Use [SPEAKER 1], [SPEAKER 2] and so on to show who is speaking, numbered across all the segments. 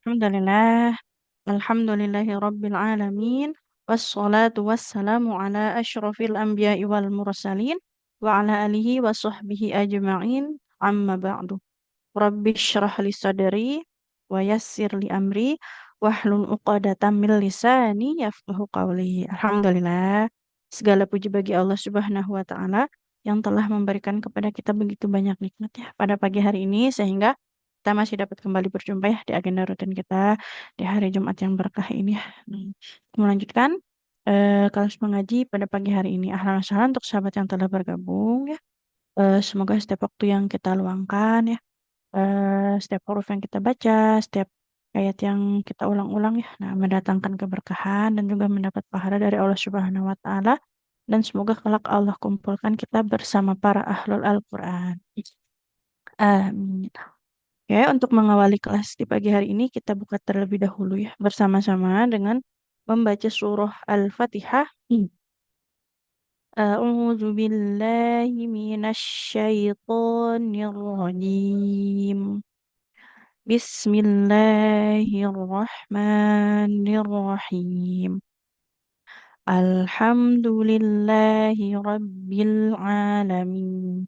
[SPEAKER 1] Alhamdulillah, alhamdulillahi rabbil alamin, wassalatu wassalamu ala asyrafil anbiya'i wal mursalin, wa ala alihi wa sahbihi ajma'in, amma ba'du. Rabbi syrah li sadri, wa yassir li amri, wahlul uqadatan min lisani yafqahu qawli. Alhamdulillah, segala puji bagi Allah Subhanahu wa Ta'ala yang telah memberikan kepada kita begitu banyak nikmat ya pada pagi hari ini sehingga kita masih dapat kembali berjumpa ya di agenda rutin kita di hari Jumat yang berkah ini ya. Melanjutkan kelas mengaji pada pagi hari ini. Ahlan wa sahlan untuk sahabat yang telah bergabung ya. Semoga setiap waktu yang kita luangkan ya, setiap huruf yang kita baca, setiap ayat yang kita ulang-ulang ya, nah mendatangkan keberkahan dan juga mendapat pahala dari Allah Subhanahu wa taala dan semoga kelak Allah kumpulkan kita bersama para ahlul Al-Qur'an. Amin. Oke, untuk mengawali kelas di pagi hari ini kita buka terlebih dahulu ya bersama-sama dengan membaca surah Al-Fatihah. A'udzu billahi minasy syaithanir rajim. Bismillahirrahmanirrahim. Alhamdulillahi rabbil alamin.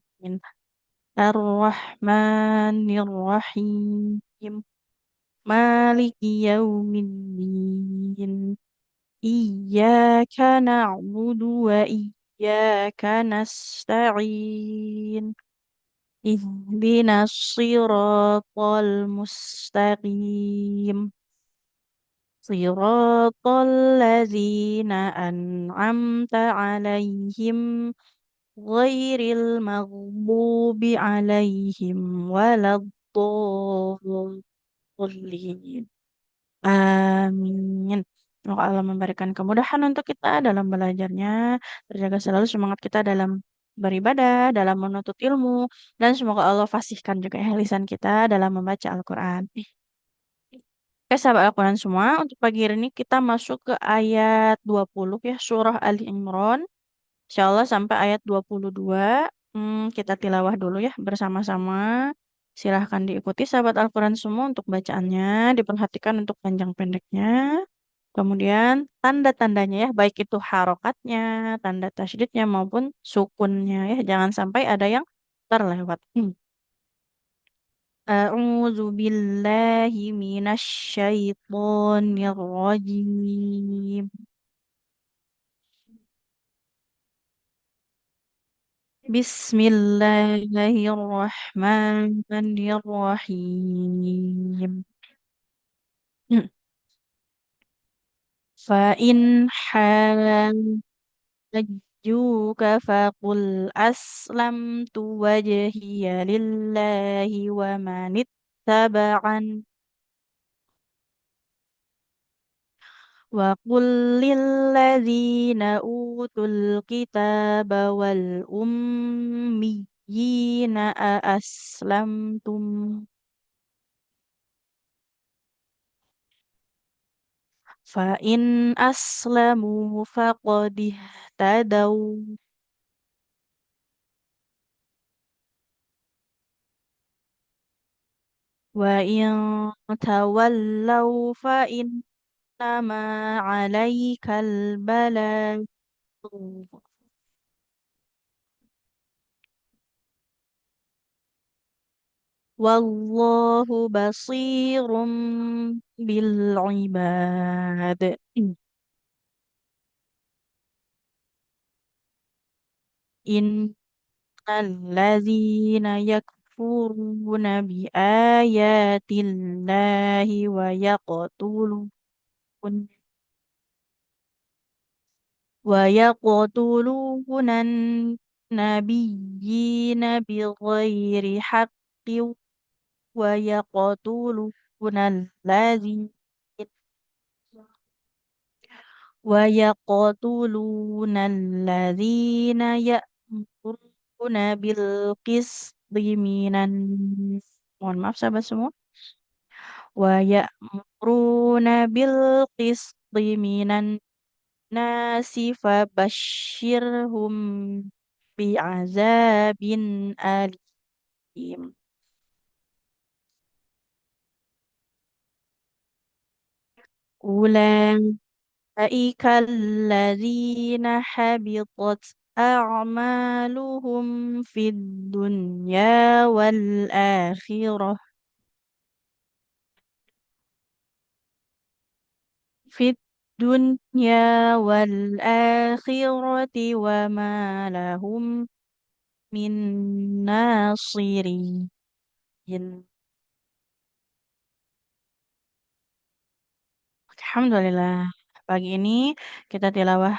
[SPEAKER 1] Ar-Rahmanir-Rahim. Maliki yaumiddin. Iyyaka na'budu wa iyyaka nasta'in. Ihdinas siratal mustaqim. Siratal ladzina an'amta 'alaihim ghairil maghdubi 'alaihim waladdallin. Amin. Semoga Allah memberikan kemudahan untuk kita dalam belajarnya, terjaga selalu semangat kita dalam beribadah, dalam menuntut ilmu, dan semoga Allah fasihkan juga ya lisan kita dalam membaca Al-Quran. Oke, sahabat Al-Quran semua, untuk pagi hari ini kita masuk ke ayat 20 ya, surah Ali Imran. Insya Allah sampai ayat 22. Kita tilawah dulu ya bersama-sama. Silahkan diikuti sahabat Al-Quran semua untuk bacaannya. Diperhatikan untuk panjang pendeknya. Kemudian tanda-tandanya ya, baik itu harokatnya, tanda tasydidnya maupun sukunnya ya. Jangan sampai ada yang terlewat. A'udzu billahi minasy syaithanir rajim. Bismillahirrahmanirrahim. فإن حاجوك فقل أسلمت وجهي لله ومن اتبعني وقل للذين أوتوا الكتاب والأميين أأسلمتم فإن أسلموا فقد اهتدوا وإن تولوا فإنما عليك البلاغ والله بصير بالعباد إن الذين يكفرون بآيات الله ويقتلون النبيين بغير حق ويقتلون الذين ويقتلون الذين يأمرون بالقسط من mohon maaf sahabat semua ويأمرون بالقسط من الناس فبشرهم بعذاب أليم أولئك الذين حبطت أعمالهم في الدنيا والآخرة في الدنيا والآخرة وما لهم من ناصرين. Alhamdulillah. Pagi ini kita tilawah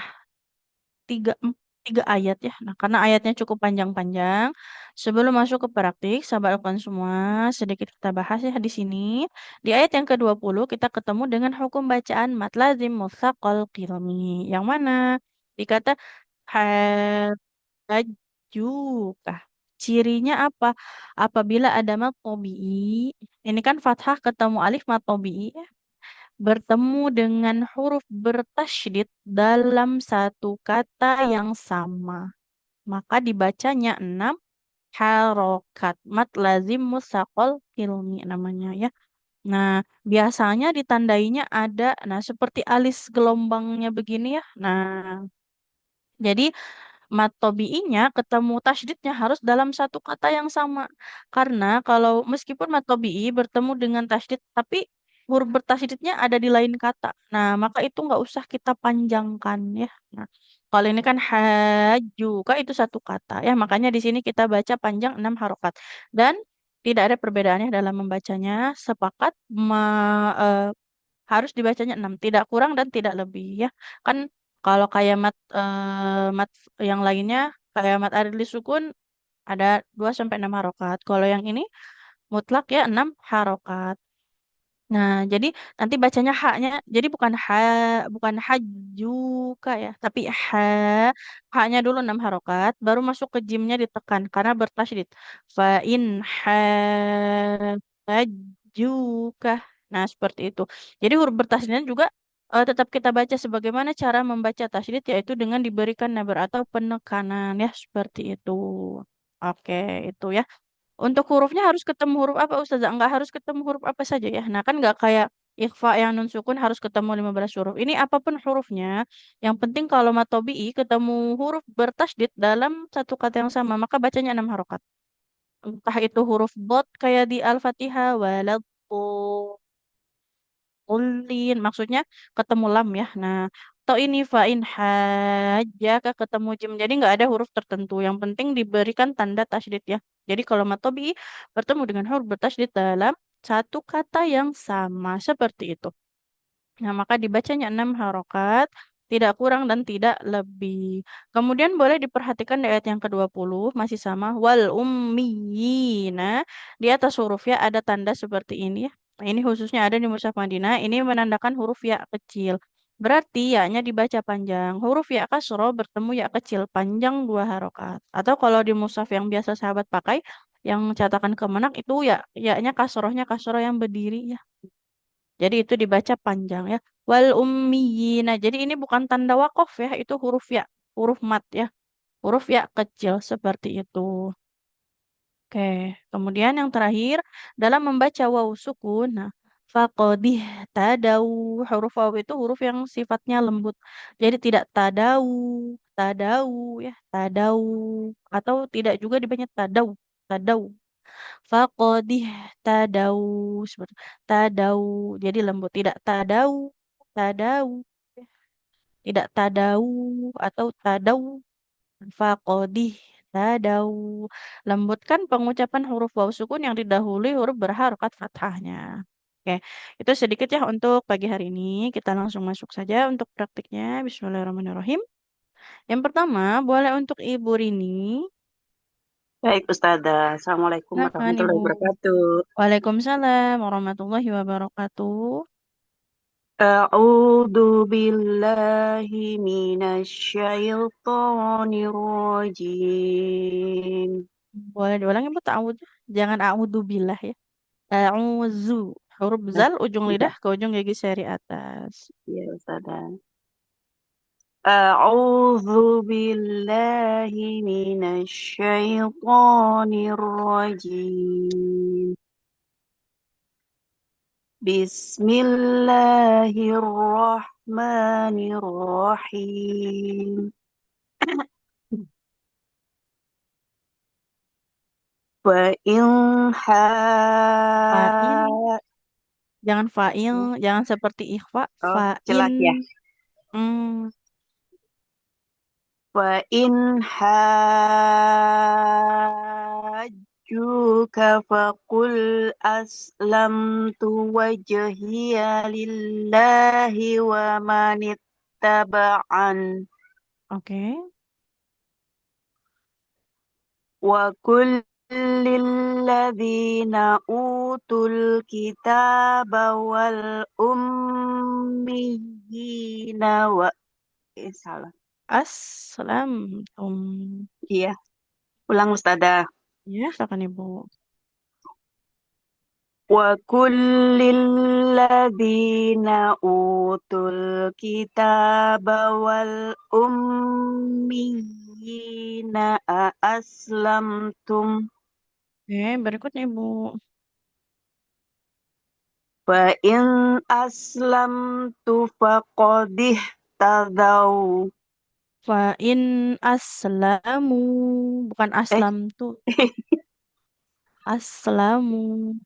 [SPEAKER 1] tiga, tiga ayat ya. Nah, karena ayatnya cukup panjang-panjang, sebelum masuk ke praktik, sahabat lakukan semua, sedikit kita bahas ya di sini. Di ayat yang ke-20 kita ketemu dengan hukum bacaan mat lazim mutsaqal qilmi. Yang mana? Dikata hajjukah. Cirinya apa? Apabila ada mat tabi'i, ini kan fathah ketemu alif mat tabi'i bertemu dengan huruf bertasydid dalam satu kata yang sama. Maka dibacanya 6 harokat. Mat lazim musaqal ilmi namanya ya. Nah, biasanya ditandainya ada, nah seperti alis gelombangnya begini ya. Nah, jadi mat tobi'inya ketemu tasydidnya harus dalam satu kata yang sama. Karena kalau meskipun mat tobi'i bertemu dengan tasydid, tapi huruf bertasydidnya ada di lain kata. Nah, maka itu nggak usah kita panjangkan ya. Nah, kalau ini kan haju, kan itu satu kata ya. Makanya di sini kita baca panjang 6 harokat. Dan tidak ada perbedaannya dalam membacanya. Sepakat harus dibacanya 6, tidak kurang dan tidak lebih ya. Kan kalau kayak mat yang lainnya kayak mat adli sukun ada 2 sampai 6 harokat. Kalau yang ini mutlak ya 6 harokat. Nah, jadi nanti bacanya haknya jadi bukan hajuka ya, tapi haknya dulu 6 harokat, baru masuk ke jimnya ditekan karena bertasydid. Fa in hajuka. Nah, seperti itu. Jadi huruf bertasydidnya juga tetap kita baca sebagaimana cara membaca tasydid yaitu dengan diberikan nabar atau penekanan ya, seperti itu. Oke, itu ya. Untuk hurufnya harus ketemu huruf apa Ustazah? Enggak harus ketemu huruf apa saja ya. Nah kan nggak kayak ikhfa yang nun sukun harus ketemu 15 huruf. Ini apapun hurufnya, yang penting kalau matobi'i ketemu huruf bertasydid dalam satu kata yang sama, maka bacanya 6 harokat. Entah itu huruf bot kayak di Al-Fatihah, ulin maksudnya ketemu lam ya. Nah, atau ini fa'in hajjaka ketemu jim. Jadi nggak ada huruf tertentu. Yang penting diberikan tanda tasydid ya. Jadi kalau matobi bertemu dengan huruf bertasydid dalam satu kata yang sama seperti itu. Nah, maka dibacanya 6 harokat, tidak kurang dan tidak lebih. Kemudian boleh diperhatikan di ayat yang ke-20, masih sama. Wal ummiyina, di atas huruf ya ada tanda seperti ini ya. Nah, ini khususnya ada di Mushaf Madinah, ini menandakan huruf ya kecil. Berarti ya-nya dibaca panjang. Huruf ya kasro bertemu ya kecil, panjang 2 harokat. Atau kalau di Mushaf yang biasa sahabat pakai, yang cetakan Kemenak itu ya-nya kasrohnya kasroh yang berdiri ya. Jadi itu dibaca panjang ya. Wal ummiyina. Jadi ini bukan tanda wakof ya, itu huruf ya, huruf mat ya. Huruf ya kecil seperti itu. Oke, kemudian yang terakhir dalam membaca waw sukun. Nah, faqadih tadau. Huruf waw itu huruf yang sifatnya lembut. Jadi tidak tadau, tadau ya, tadau atau tidak juga dibaca tadau, tadau. Faqadih tadau seperti tadau. Jadi lembut tidak tadau, tadau, tidak tadau atau tadau. Faqadih tadau. Lembutkan pengucapan huruf waw sukun yang didahului huruf berharokat fathahnya. Oke, itu sedikit ya untuk pagi hari ini. Kita langsung masuk saja untuk praktiknya. Bismillahirrahmanirrahim. Yang pertama, boleh untuk Ibu Rini.
[SPEAKER 2] Baik, Ustazah. Assalamualaikum
[SPEAKER 1] Silakan
[SPEAKER 2] warahmatullahi
[SPEAKER 1] Ibu.
[SPEAKER 2] wabarakatuh.
[SPEAKER 1] Waalaikumsalam warahmatullahi wabarakatuh.
[SPEAKER 2] A'udzu billahi minasyaitonir rajim.
[SPEAKER 1] Boleh diulangi Bu ta'awudz. Jangan a'udzu billah ya. A'udzu. Huruf
[SPEAKER 2] Nah,
[SPEAKER 1] zal ujung
[SPEAKER 2] iya,
[SPEAKER 1] lidah ke ujung gigi seri atas.
[SPEAKER 2] iya, Ustazah. A'udzu billahi minasyaitonir rajim. Bismillahirrahmanirrahim. Wa in
[SPEAKER 1] Fa'in,
[SPEAKER 2] ha
[SPEAKER 1] jangan fa'il, jangan seperti ikhfa.
[SPEAKER 2] Oh,
[SPEAKER 1] Fa'in,
[SPEAKER 2] jelas ya.
[SPEAKER 1] hmm,
[SPEAKER 2] Wa in hajjuka faqul aslamtu wajhiya lillahi wa manittaba'an.
[SPEAKER 1] oke.
[SPEAKER 2] Wa kul lilladzina utul kitaba wal ummiyina salah.
[SPEAKER 1] Assalamtum.
[SPEAKER 2] Iya, ulang Ustazah.
[SPEAKER 1] Ya, silakan Ibu.
[SPEAKER 2] Wa kullil ladzina utul kitaba wal ummiyina aslamtum
[SPEAKER 1] Oke, berikutnya Ibu.
[SPEAKER 2] fa in aslamtu faqadih tadaw
[SPEAKER 1] Fa'in aslamu, bukan
[SPEAKER 2] eh
[SPEAKER 1] aslam tuh, aslamu.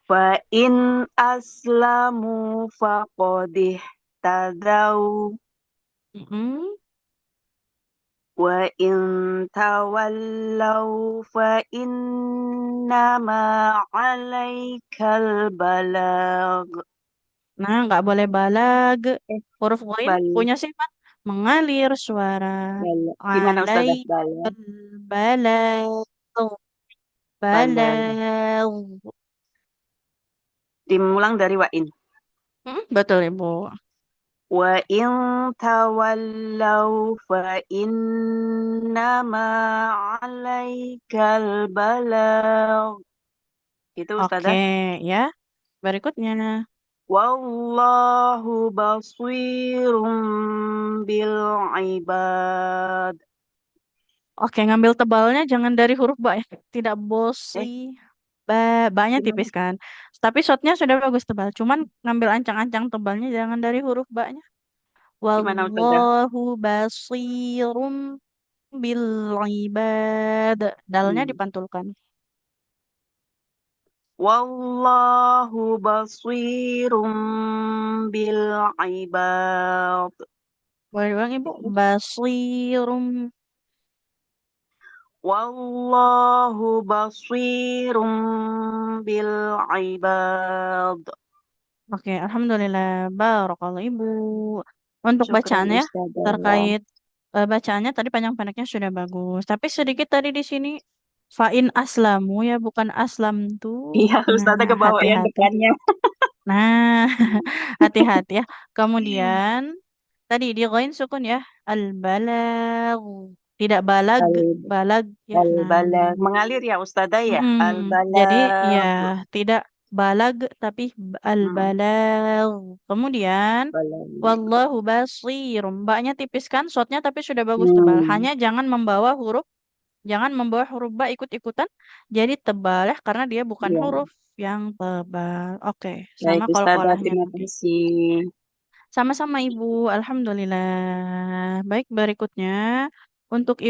[SPEAKER 2] fa in aslamu faqadih tadaw
[SPEAKER 1] Mm-mm.
[SPEAKER 2] wa in tawallaw fa innama 'alaikal balagh.
[SPEAKER 1] Nah, nggak boleh balag.
[SPEAKER 2] Eh,
[SPEAKER 1] Huruf ghain
[SPEAKER 2] bal
[SPEAKER 1] punya sifat mengalir suara.
[SPEAKER 2] gimana
[SPEAKER 1] Alai
[SPEAKER 2] Ustazah?
[SPEAKER 1] balag.
[SPEAKER 2] Balag.
[SPEAKER 1] Balag.
[SPEAKER 2] Dimulang dari wain.
[SPEAKER 1] Betul, Ibu.
[SPEAKER 2] Wa in tawallaw fa innama 'alaikal balagh. Itu
[SPEAKER 1] Oke,
[SPEAKER 2] Ustazah.
[SPEAKER 1] ya. Berikutnya.
[SPEAKER 2] Wallahu basirum bil ibad.
[SPEAKER 1] Oke, ngambil tebalnya jangan dari huruf ba ya. Tidak bosri.
[SPEAKER 2] Eh,
[SPEAKER 1] Ba-nya
[SPEAKER 2] gimana?
[SPEAKER 1] tipis kan. Tapi shotnya sudah bagus tebal. Cuman ngambil ancang-ancang tebalnya jangan dari huruf ba-nya.
[SPEAKER 2] Gimana Ustazah?
[SPEAKER 1] Wallahu basirum bil ibad. Dalnya
[SPEAKER 2] Hmm.
[SPEAKER 1] dipantulkan.
[SPEAKER 2] Wallahu basirum bil ibad.
[SPEAKER 1] Boleh diulang Ibu? Basirum.
[SPEAKER 2] Wallahu basirum bil ibad.
[SPEAKER 1] Oke, Alhamdulillah. Barakallah Ibu. Untuk
[SPEAKER 2] Syukran
[SPEAKER 1] bacaannya,
[SPEAKER 2] Ustazah.
[SPEAKER 1] terkait bacaannya tadi panjang pendeknya sudah bagus. Tapi sedikit tadi di sini fa'in aslamu ya, bukan aslam tuh.
[SPEAKER 2] Iya, Ustazah
[SPEAKER 1] Nah,
[SPEAKER 2] kebawa yang
[SPEAKER 1] hati-hati.
[SPEAKER 2] depannya.
[SPEAKER 1] Nah, hati-hati ya. Kemudian tadi di ghain sukun ya. Al-balag. Tidak balag,
[SPEAKER 2] Al-
[SPEAKER 1] balag ya. Nah,
[SPEAKER 2] Al-balag. Mengalir ya Ustazah ya?
[SPEAKER 1] jadi ya
[SPEAKER 2] Al-balag.
[SPEAKER 1] tidak balag tapi
[SPEAKER 2] Hmm,
[SPEAKER 1] al-balag. Kemudian
[SPEAKER 2] balag.
[SPEAKER 1] wallahu basirum. Mbaknya tipis kan shotnya tapi sudah bagus tebal.
[SPEAKER 2] Hmm,
[SPEAKER 1] Hanya jangan membawa huruf ba ikut-ikutan jadi tebal ya karena dia bukan
[SPEAKER 2] iya.
[SPEAKER 1] huruf yang tebal. Oke,
[SPEAKER 2] Baik
[SPEAKER 1] sama
[SPEAKER 2] Ustazah,
[SPEAKER 1] kol-kolahnya
[SPEAKER 2] terima
[SPEAKER 1] nanti.
[SPEAKER 2] kasih.
[SPEAKER 1] Sama-sama Ibu, Alhamdulillah. Baik, berikutnya untuk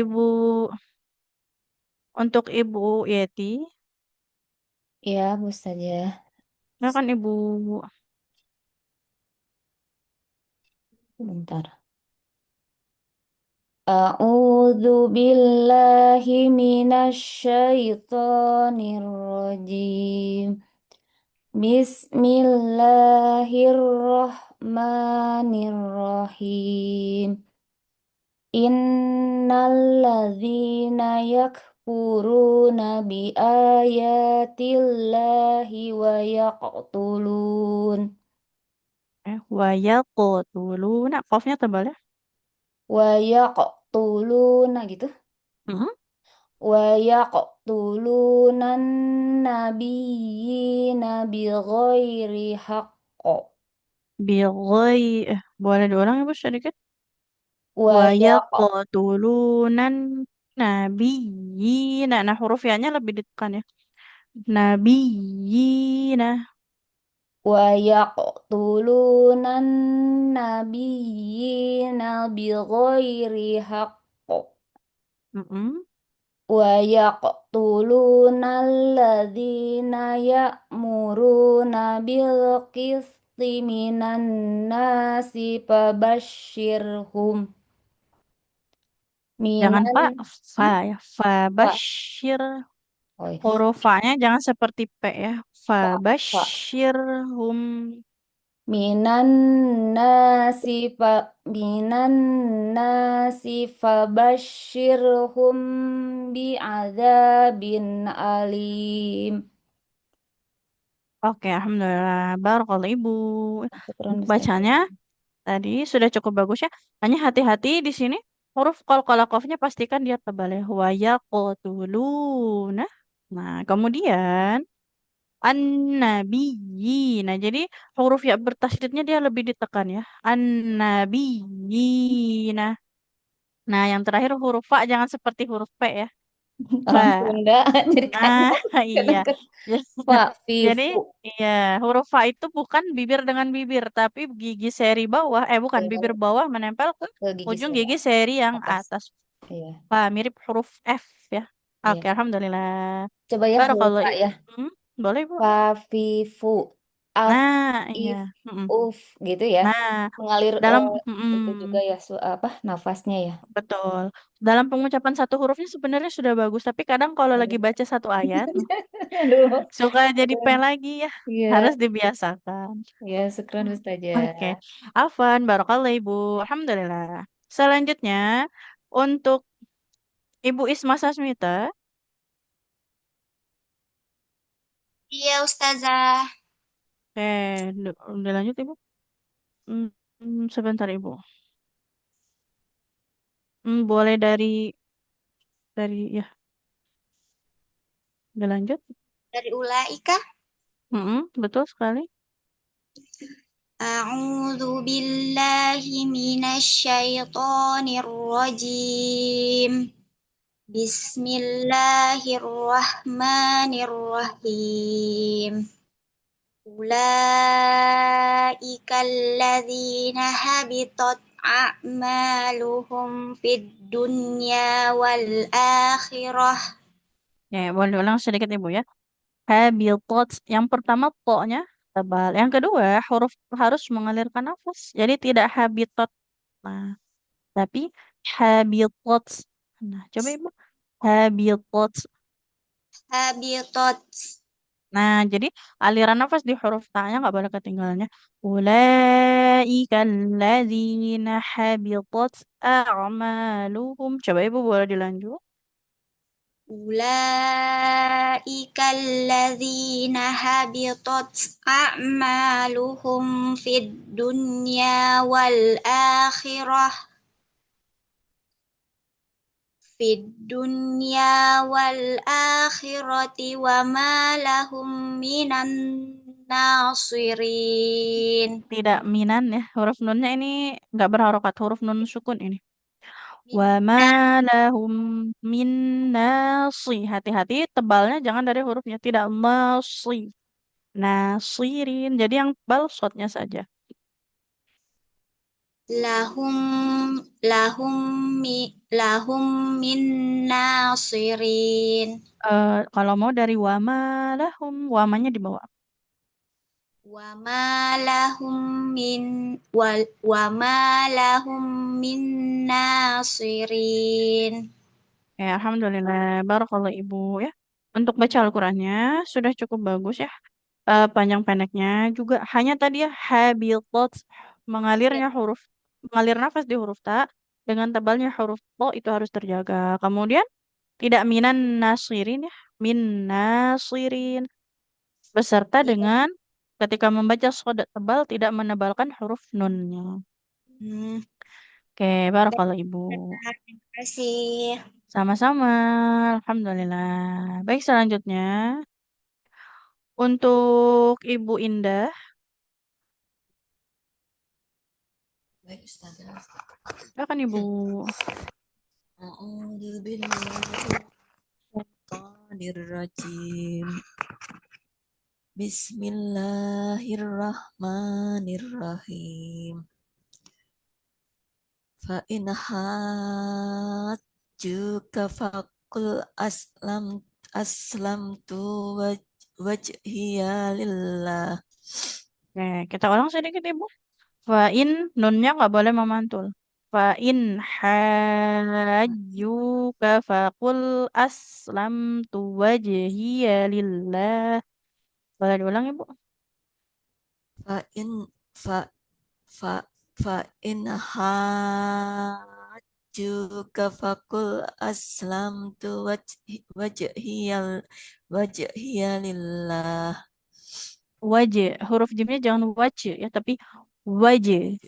[SPEAKER 1] Ibu Yeti,
[SPEAKER 3] Ya, Bu saja.
[SPEAKER 1] silakan Ibu.
[SPEAKER 3] Bentar. A'udzu billahi minasy syaithanir rajim. Bismillahirrahmanirrahim. Innalladzina yakfuruna bi ayatillahi wa yaqtulun
[SPEAKER 1] Wa yaqtuluna. Qafnya tebal ya?
[SPEAKER 3] wa yaqtuluna gitu.
[SPEAKER 1] Mhm.
[SPEAKER 3] Wa yaqtulunan nabiyyina bighairi haqqo.
[SPEAKER 1] Boleh diulang Ibu sedikit?
[SPEAKER 3] Wa
[SPEAKER 1] Wa
[SPEAKER 3] yaq
[SPEAKER 1] yaqtulunan nabiyyina. Nah, huruf ya-nya lebih ditekan ya. Nabiyyina.
[SPEAKER 3] ويقتلون النبيين بغير حق
[SPEAKER 1] Mm-mm.
[SPEAKER 3] ويقتلون الذين يأمرون بالقسط من الناس فبشرهم
[SPEAKER 1] Jangan Pak,
[SPEAKER 3] minan
[SPEAKER 1] fa
[SPEAKER 3] hmm?
[SPEAKER 1] ya.
[SPEAKER 3] Fa,
[SPEAKER 1] Fabashir.
[SPEAKER 3] oh iya.
[SPEAKER 1] Huruf fa-nya jangan seperti P ya.
[SPEAKER 3] Fa,
[SPEAKER 1] Fabashirhum.
[SPEAKER 3] minan nasi fa minan nasi fabashirhum bi'adzabin alim.
[SPEAKER 1] Oke, alhamdulillah. Barakallahu Ibu.
[SPEAKER 3] Syukran
[SPEAKER 1] Untuk
[SPEAKER 3] Ustazah.
[SPEAKER 1] bacanya tadi sudah cukup bagus ya. Hanya hati-hati di sini. Huruf qalqalah qafnya pastikan dia tebal ya. Wa yaqtuluna. Nah, kemudian an-nabiyyi. Nah, jadi huruf ya bertasydidnya dia lebih ditekan ya. An-nabiyyi. Nah, yang terakhir huruf fa jangan seperti huruf P ya. Fa.
[SPEAKER 3] Orang Sunda jadi
[SPEAKER 1] Nah,
[SPEAKER 3] kaget
[SPEAKER 1] iya.
[SPEAKER 3] kadang-kadang.
[SPEAKER 1] Jadi,
[SPEAKER 3] Pak
[SPEAKER 1] jadi,
[SPEAKER 3] Vivu.
[SPEAKER 1] iya, huruf fa itu bukan bibir dengan bibir, tapi gigi seri bawah, bukan bibir
[SPEAKER 3] Ya,
[SPEAKER 1] bawah menempel ke
[SPEAKER 3] ke gigi
[SPEAKER 1] ujung
[SPEAKER 3] saya
[SPEAKER 1] gigi seri yang
[SPEAKER 3] atas.
[SPEAKER 1] atas.
[SPEAKER 3] Iya,
[SPEAKER 1] Fa mirip huruf F ya.
[SPEAKER 3] iya.
[SPEAKER 1] Oke, alhamdulillah.
[SPEAKER 3] Coba ya huruf
[SPEAKER 1] Barakallahu
[SPEAKER 3] Pak
[SPEAKER 1] Ibu.
[SPEAKER 3] ya.
[SPEAKER 1] Hmm, boleh, Bu.
[SPEAKER 3] Fafifu. Af,
[SPEAKER 1] Nah, iya.
[SPEAKER 3] if,
[SPEAKER 1] Mm-mm.
[SPEAKER 3] uf gitu ya.
[SPEAKER 1] Nah,
[SPEAKER 3] Mengalir
[SPEAKER 1] dalam
[SPEAKER 3] itu juga ya apa nafasnya ya.
[SPEAKER 1] betul. Dalam pengucapan satu hurufnya sebenarnya sudah bagus, tapi kadang kalau lagi baca satu ayat,
[SPEAKER 3] Aduh.
[SPEAKER 1] suka jadi P
[SPEAKER 3] Syukran.
[SPEAKER 1] lagi ya.
[SPEAKER 3] Iya,
[SPEAKER 1] Harus dibiasakan.
[SPEAKER 3] iya, syukran
[SPEAKER 1] Oke.
[SPEAKER 3] Ustazah.
[SPEAKER 1] Afwan, barakallah Ibu. Alhamdulillah. Selanjutnya, untuk Ibu Isma Sasmita,
[SPEAKER 4] Iya, Ustazah.
[SPEAKER 1] udah lanjut Ibu? Sebentar Ibu. Boleh ya, udah lanjut?
[SPEAKER 4] Dari Ulaika.
[SPEAKER 1] Betul sekali.
[SPEAKER 4] A'udzu billahi minasyaitonir rajim. Bismillahirrahmanirrahim. Ulaika alladzina habitat a'maluhum fid dunya wal akhirah.
[SPEAKER 1] Ya, boleh ulang sedikit Ibu ya. Habitat. Yang pertama po-nya tebal. Yang kedua, huruf harus mengalirkan nafas. Jadi tidak habitat. Nah, tapi habitat. Nah, coba Ibu. Habitat.
[SPEAKER 4] Habitat.
[SPEAKER 1] Nah, jadi aliran nafas di huruf ta-nya nggak boleh ketinggalannya. Ulaika alladzina habitat a'maluhum. Coba Ibu boleh dilanjut.
[SPEAKER 4] Ulaika alladzina habitat a'maluhum fid dunya wal akhirah wa ma lahum minan nasirin.
[SPEAKER 1] Tidak minan ya. Huruf nunnya ini nggak berharokat. Huruf nun sukun ini. Wa ma
[SPEAKER 4] Minna
[SPEAKER 1] lahum min nasi. Hati-hati tebalnya jangan dari hurufnya. Tidak nasi. Nasirin. Jadi yang tebal shotnya saja.
[SPEAKER 4] lahum lahum lahum min nasirin.
[SPEAKER 1] Kalau mau dari wama lahum, wamanya di bawah.
[SPEAKER 4] Wa ma lahum min nasirin.
[SPEAKER 1] Ya, alhamdulillah, barakallah Ibu ya. Untuk baca Al-Qur'annya sudah cukup bagus ya. Panjang pendeknya juga hanya tadi ya habitat
[SPEAKER 4] Ya.
[SPEAKER 1] mengalirnya huruf mengalir nafas di huruf ta dengan tebalnya huruf to itu harus terjaga. Kemudian tidak minan nasirin ya, min nasirin beserta
[SPEAKER 4] Iya.
[SPEAKER 1] dengan ketika membaca sodat tebal tidak menebalkan huruf nunnya.
[SPEAKER 4] Hmm.
[SPEAKER 1] Oke, barakallah Ibu.
[SPEAKER 4] Terima kasih.
[SPEAKER 1] Sama-sama, alhamdulillah. Baik, selanjutnya untuk Ibu Indah,
[SPEAKER 5] Baik, Ustazah.
[SPEAKER 1] silakan Ibu.
[SPEAKER 5] A'udzu billahi minasyaitonir rajim. Bismillahirrahmanirrahim. Fa in hajjuka faqul aslamtu wajhiya lillah.
[SPEAKER 1] Oke, kita ulang sedikit Ibu. Fa'in nunnya nggak boleh memantul. Fa'in hajjuka faqul aslamtu wajhiya lillah. Boleh diulang Ibu?
[SPEAKER 5] Fa in fa fa fa in hajjuka faqul aslamtu wajhiya lillah.
[SPEAKER 1] Wajh. Huruf jimnya jangan wajh ya, tapi wajh.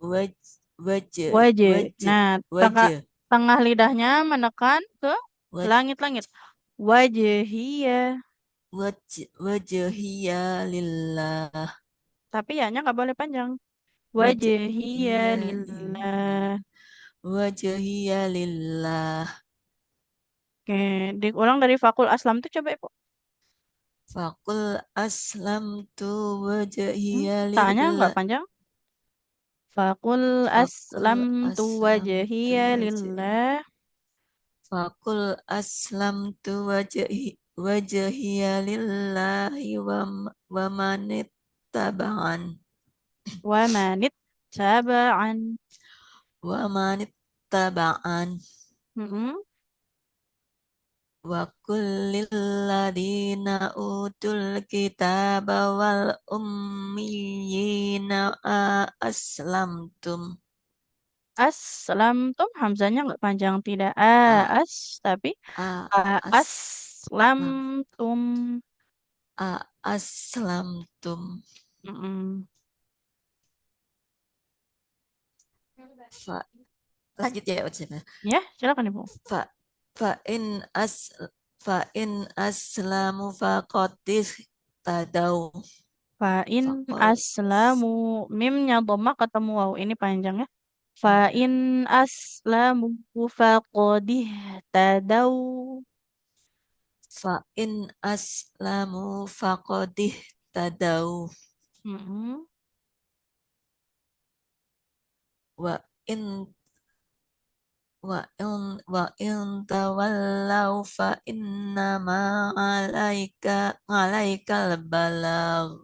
[SPEAKER 5] Waj wajh
[SPEAKER 1] Wajh.
[SPEAKER 5] wajh
[SPEAKER 1] Nah, tengah,
[SPEAKER 5] wajh
[SPEAKER 1] tengah lidahnya menekan ke
[SPEAKER 5] waj
[SPEAKER 1] langit-langit. Wajhiya.
[SPEAKER 5] wajhiya lillah.
[SPEAKER 1] Tapi ya-nya nggak boleh panjang. Wajhiya
[SPEAKER 5] Wajhiya
[SPEAKER 1] lillah.
[SPEAKER 5] lillah. Wajhiya lillah.
[SPEAKER 1] Oke, diulang dari fakul aslam tuh coba Ibu.
[SPEAKER 5] Faqul aslamtu
[SPEAKER 1] Hmm,
[SPEAKER 5] wajhiya
[SPEAKER 1] tanya nggak
[SPEAKER 5] lillah.
[SPEAKER 1] panjang. Fakul
[SPEAKER 5] Faqul
[SPEAKER 1] aslamtu
[SPEAKER 5] aslamtu
[SPEAKER 1] wajhiya lillah.
[SPEAKER 5] Faqul aslamtu wajhiya lillahi wa manittaba'an
[SPEAKER 1] Wa manit taba'an.
[SPEAKER 5] wa manittaba'an
[SPEAKER 1] Mm-mm.
[SPEAKER 5] wa kullil ladina utul kitaba wal ummiyina aslamtum.
[SPEAKER 1] Aslamtum hamzanya nggak panjang, tidak
[SPEAKER 5] A
[SPEAKER 1] tapi
[SPEAKER 5] a aslam
[SPEAKER 1] aslamtum.
[SPEAKER 5] aslamtum.
[SPEAKER 1] Mm-mm.
[SPEAKER 5] Fa, lanjut ya ucapnya.
[SPEAKER 1] Ya, silakan Ibu.
[SPEAKER 5] Fa fa in as fa in aslamu faqatis tadau.
[SPEAKER 1] Fa'in
[SPEAKER 5] Faqal
[SPEAKER 1] aslamu, mimnya dhammah ketemu waw, ini panjang ya.
[SPEAKER 5] ya.
[SPEAKER 1] Fa'in aslamu faqadih tadau.
[SPEAKER 5] Fa in aslamu faqadih tadau.
[SPEAKER 1] Mm-mm.
[SPEAKER 5] Wa in wa in tawallau fa innama alaikal balagh.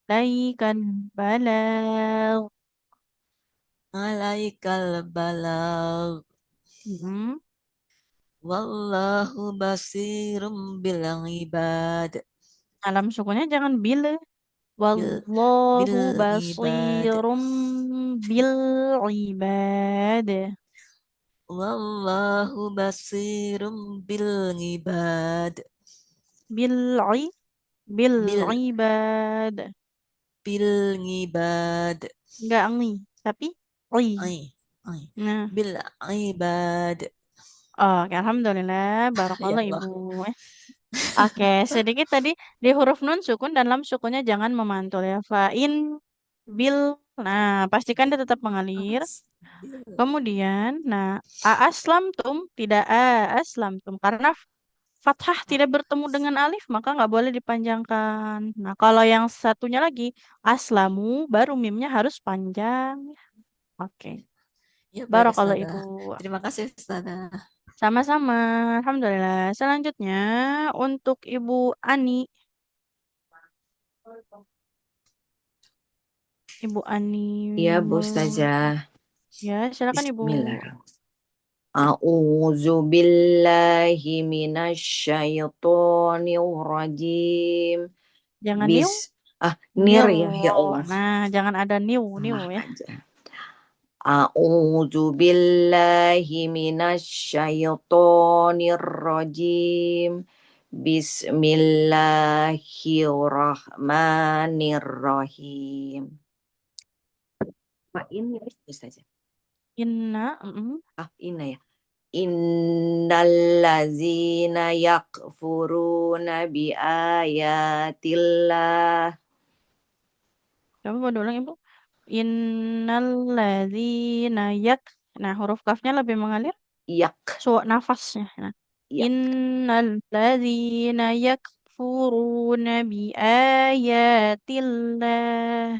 [SPEAKER 1] Laikan balag.
[SPEAKER 5] Alaikal balagh.
[SPEAKER 1] Mm-mm.
[SPEAKER 5] Wallahu basirum bil ibad.
[SPEAKER 1] Alam sukunnya jangan bila.
[SPEAKER 5] Bil
[SPEAKER 1] Wallahu
[SPEAKER 5] bil ibad.
[SPEAKER 1] basirum bil ibad.
[SPEAKER 5] Wallahu basirum bil ibad.
[SPEAKER 1] Bil bil
[SPEAKER 5] Bil
[SPEAKER 1] ibad.
[SPEAKER 5] bil ibad.
[SPEAKER 1] Enggak ngi, tapi i.
[SPEAKER 5] Ai ai
[SPEAKER 1] Nah,
[SPEAKER 5] bil ibad.
[SPEAKER 1] oke, alhamdulillah,
[SPEAKER 5] Ya
[SPEAKER 1] barakallah
[SPEAKER 5] Allah.
[SPEAKER 1] Ibu. Oke, sedikit tadi di huruf nun sukun dan lam sukunnya jangan memantul ya. Fa'in bil. Nah, pastikan dia tetap mengalir. Kemudian, nah, a aslamtum tidak a aslamtum karena fathah tidak bertemu dengan alif maka nggak boleh dipanjangkan. Nah, kalau yang satunya lagi aslamu baru mimnya harus panjang. Oke,
[SPEAKER 5] Ya baik
[SPEAKER 1] barakallah Ibu.
[SPEAKER 5] Ustazah. Terima kasih Ustazah.
[SPEAKER 1] Sama-sama. Alhamdulillah. Selanjutnya untuk Ibu Ani. Ibu Ani.
[SPEAKER 6] Ya, Bu Ustazah.
[SPEAKER 1] Ya, silakan Ibu.
[SPEAKER 6] Bismillahirrahmanirrahim. A'udzu billahi minasyaitonir rajim.
[SPEAKER 1] Jangan niu.
[SPEAKER 6] Nir
[SPEAKER 1] Nir.
[SPEAKER 6] ya Allah.
[SPEAKER 1] Nah, jangan ada niu
[SPEAKER 6] Salah
[SPEAKER 1] ya.
[SPEAKER 6] aja. A'udzu billahi minasyaitonir rajim. Bismillahirrahmanirrahim. Pak ini Ustazah.
[SPEAKER 1] Inna.
[SPEAKER 6] Inna ya. Innallazina yakfuruna biayatillah.
[SPEAKER 1] Coba mau ulang Ibu. Innalladzina yak. Nah, huruf kafnya lebih mengalir.
[SPEAKER 6] Yak.
[SPEAKER 1] Nafasnya. Nah.
[SPEAKER 6] Yak.
[SPEAKER 1] Innalladzina yak yakfuruna biayatillah.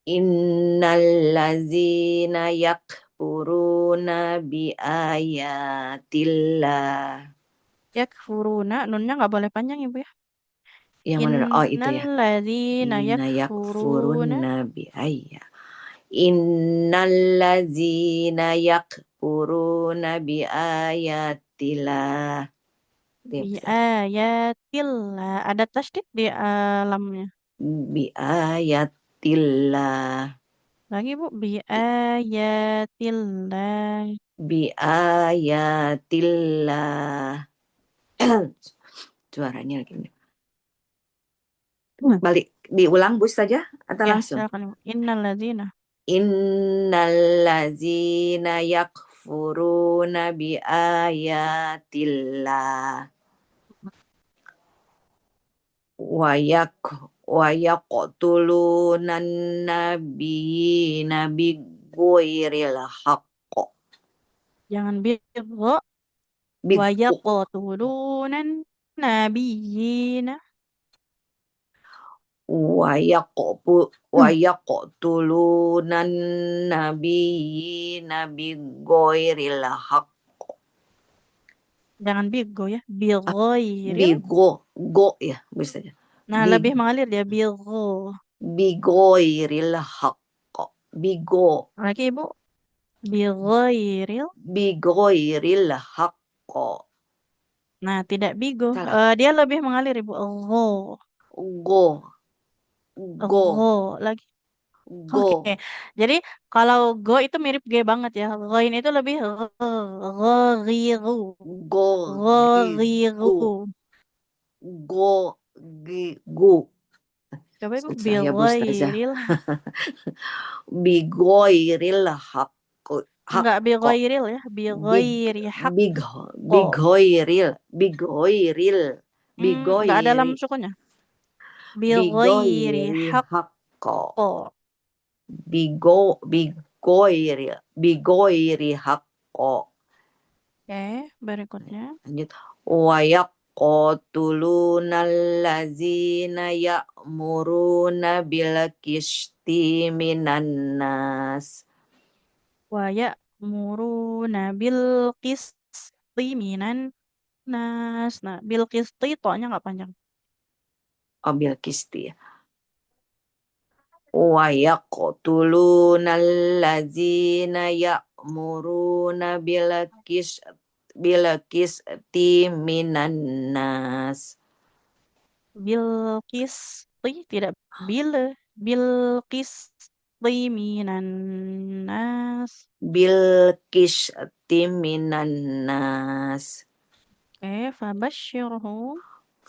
[SPEAKER 6] Innallazina yakfuruna biayatillah.
[SPEAKER 1] Yakfuruna, nunnya nggak boleh panjang Ibu ya.
[SPEAKER 6] Yang mana? Oh itu ya.
[SPEAKER 1] Innalladzina
[SPEAKER 6] Inna
[SPEAKER 1] yakfuruna
[SPEAKER 6] yakfuruna biayya. Innallazina yakfuruna biayatillah. Dia bisa.
[SPEAKER 1] biayatillah. Ada tasdid di alamnya.
[SPEAKER 6] Biayatillah.
[SPEAKER 1] Lagi Bu, biayatillah.
[SPEAKER 6] Biayatillah. Suaranya lagi. Balik diulang Bu saja atau
[SPEAKER 1] Ya,
[SPEAKER 6] langsung?
[SPEAKER 1] silakan Ibu. Innalladzina.
[SPEAKER 6] Innallazina yakfuruna biayatillah wa yaqtulunan nabiyina bighairil haqq.
[SPEAKER 1] Jangan bigho. Wa yaqtulunan nabiyyina.
[SPEAKER 6] wa yaqtulunan nabiyina bighairil haqq.
[SPEAKER 1] Jangan bigho ya. Bighairil.
[SPEAKER 6] Bigo ya bisa ya.
[SPEAKER 1] Nah, lebih mengalir dia bigho.
[SPEAKER 6] Bighairil haqq. Bigo.
[SPEAKER 1] Lagi Ibu. Bighairil
[SPEAKER 6] haqq.
[SPEAKER 1] Nah, tidak bigho.
[SPEAKER 6] Salah.
[SPEAKER 1] Dia lebih mengalir Ibu. Gho. Lagi.
[SPEAKER 6] Go.
[SPEAKER 1] Oke. Jadi kalau go itu mirip G banget ya. Ghain itu lebih ghariru.
[SPEAKER 6] Go.
[SPEAKER 1] Ghariru.
[SPEAKER 6] Go. Gu.
[SPEAKER 1] Coba Ibu
[SPEAKER 6] Susah ya Bu Ustazah.
[SPEAKER 1] bighairil.
[SPEAKER 6] Bighairil haqq.
[SPEAKER 1] Enggak bighairil ya. Bighairi haq.
[SPEAKER 6] Bighairil.
[SPEAKER 1] Enggak ada lam sukunnya. Bighairi haq.
[SPEAKER 6] Bighairi haqqo.
[SPEAKER 1] Oke, berikutnya.
[SPEAKER 6] Lanjut. Wa yaqtulunal ladzina ya'muruna bil qisti minan nas.
[SPEAKER 1] Wa ya'muruna bil qisti minan nas. Nah, bil qisti to-nya nggak panjang.
[SPEAKER 6] Oh, bil qisti ya. Wa yaqtulunal ladzina ya'muruna bil qisti minan nas.
[SPEAKER 1] Bil qisti tidak bil qisti minan nas.
[SPEAKER 6] Bil qisti minan nas.
[SPEAKER 1] Oke,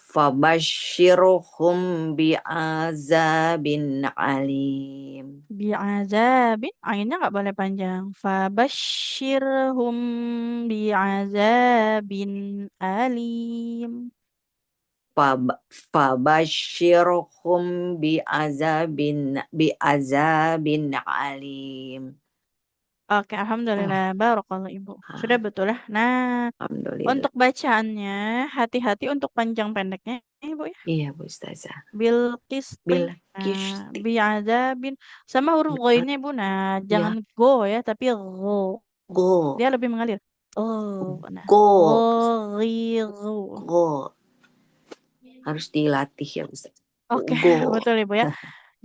[SPEAKER 6] Fabashshirhum bi'azabin alim.
[SPEAKER 1] bi'azabin, ainnya nggak boleh panjang. Fabashshirhum bi'azabin alim.
[SPEAKER 6] Fabashshirhum bi'azabin alim.
[SPEAKER 1] Oke, alhamdulillah. Barakallah Ibu. Sudah betul ya. Nah,
[SPEAKER 6] Alhamdulillah.
[SPEAKER 1] untuk bacaannya hati-hati untuk panjang pendeknya Ibu ya.
[SPEAKER 6] Iya Bu Ustazah.
[SPEAKER 1] Bil qisti.
[SPEAKER 6] Bil
[SPEAKER 1] Nah,
[SPEAKER 6] qisti.
[SPEAKER 1] bi'azabin sama huruf ghainnya Ibu. Nah, jangan go ya, tapi go.
[SPEAKER 6] Go.
[SPEAKER 1] Dia lebih mengalir. Oh, nah.
[SPEAKER 6] Go.
[SPEAKER 1] Ghairu.
[SPEAKER 6] Go. Harus dilatih ya Ustaz.
[SPEAKER 1] Oke,
[SPEAKER 6] Go.
[SPEAKER 1] betul Ibu ya.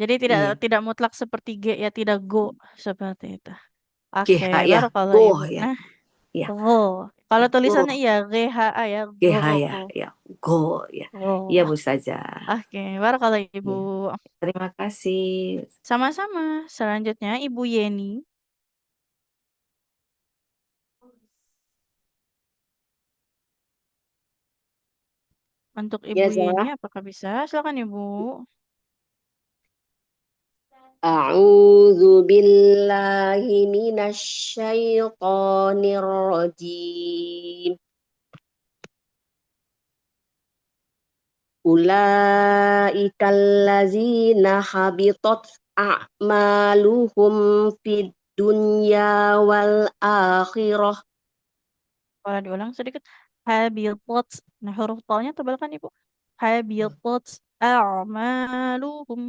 [SPEAKER 1] Jadi
[SPEAKER 6] Iya.
[SPEAKER 1] tidak mutlak seperti G ya, tidak go seperti itu. Oke,
[SPEAKER 6] GH ya.
[SPEAKER 1] barakallah
[SPEAKER 6] Go
[SPEAKER 1] Ibu.
[SPEAKER 6] ya.
[SPEAKER 1] Nah,
[SPEAKER 6] Ya.
[SPEAKER 1] go. Kalau tulisannya
[SPEAKER 6] Go.
[SPEAKER 1] iya GHA ya,
[SPEAKER 6] GH
[SPEAKER 1] go.
[SPEAKER 6] ya. Go ya.
[SPEAKER 1] Go.
[SPEAKER 6] Iya Bu Ustazah.
[SPEAKER 1] Oke, barakallah Ibu.
[SPEAKER 6] Iya. Terima kasih.
[SPEAKER 1] Sama-sama. Selanjutnya Ibu Yeni. Untuk Ibu Yeni apakah bisa? Silakan Ibu.
[SPEAKER 7] A'udzu billahi minasyaitonir rajim. Ulaikal ladzina habitat a'maluhum fid dunya wal akhirah.
[SPEAKER 1] Boleh diulang sedikit? habitat. Nah, huruf tolnya tebal kan Ibu? Habitat a'maluhum.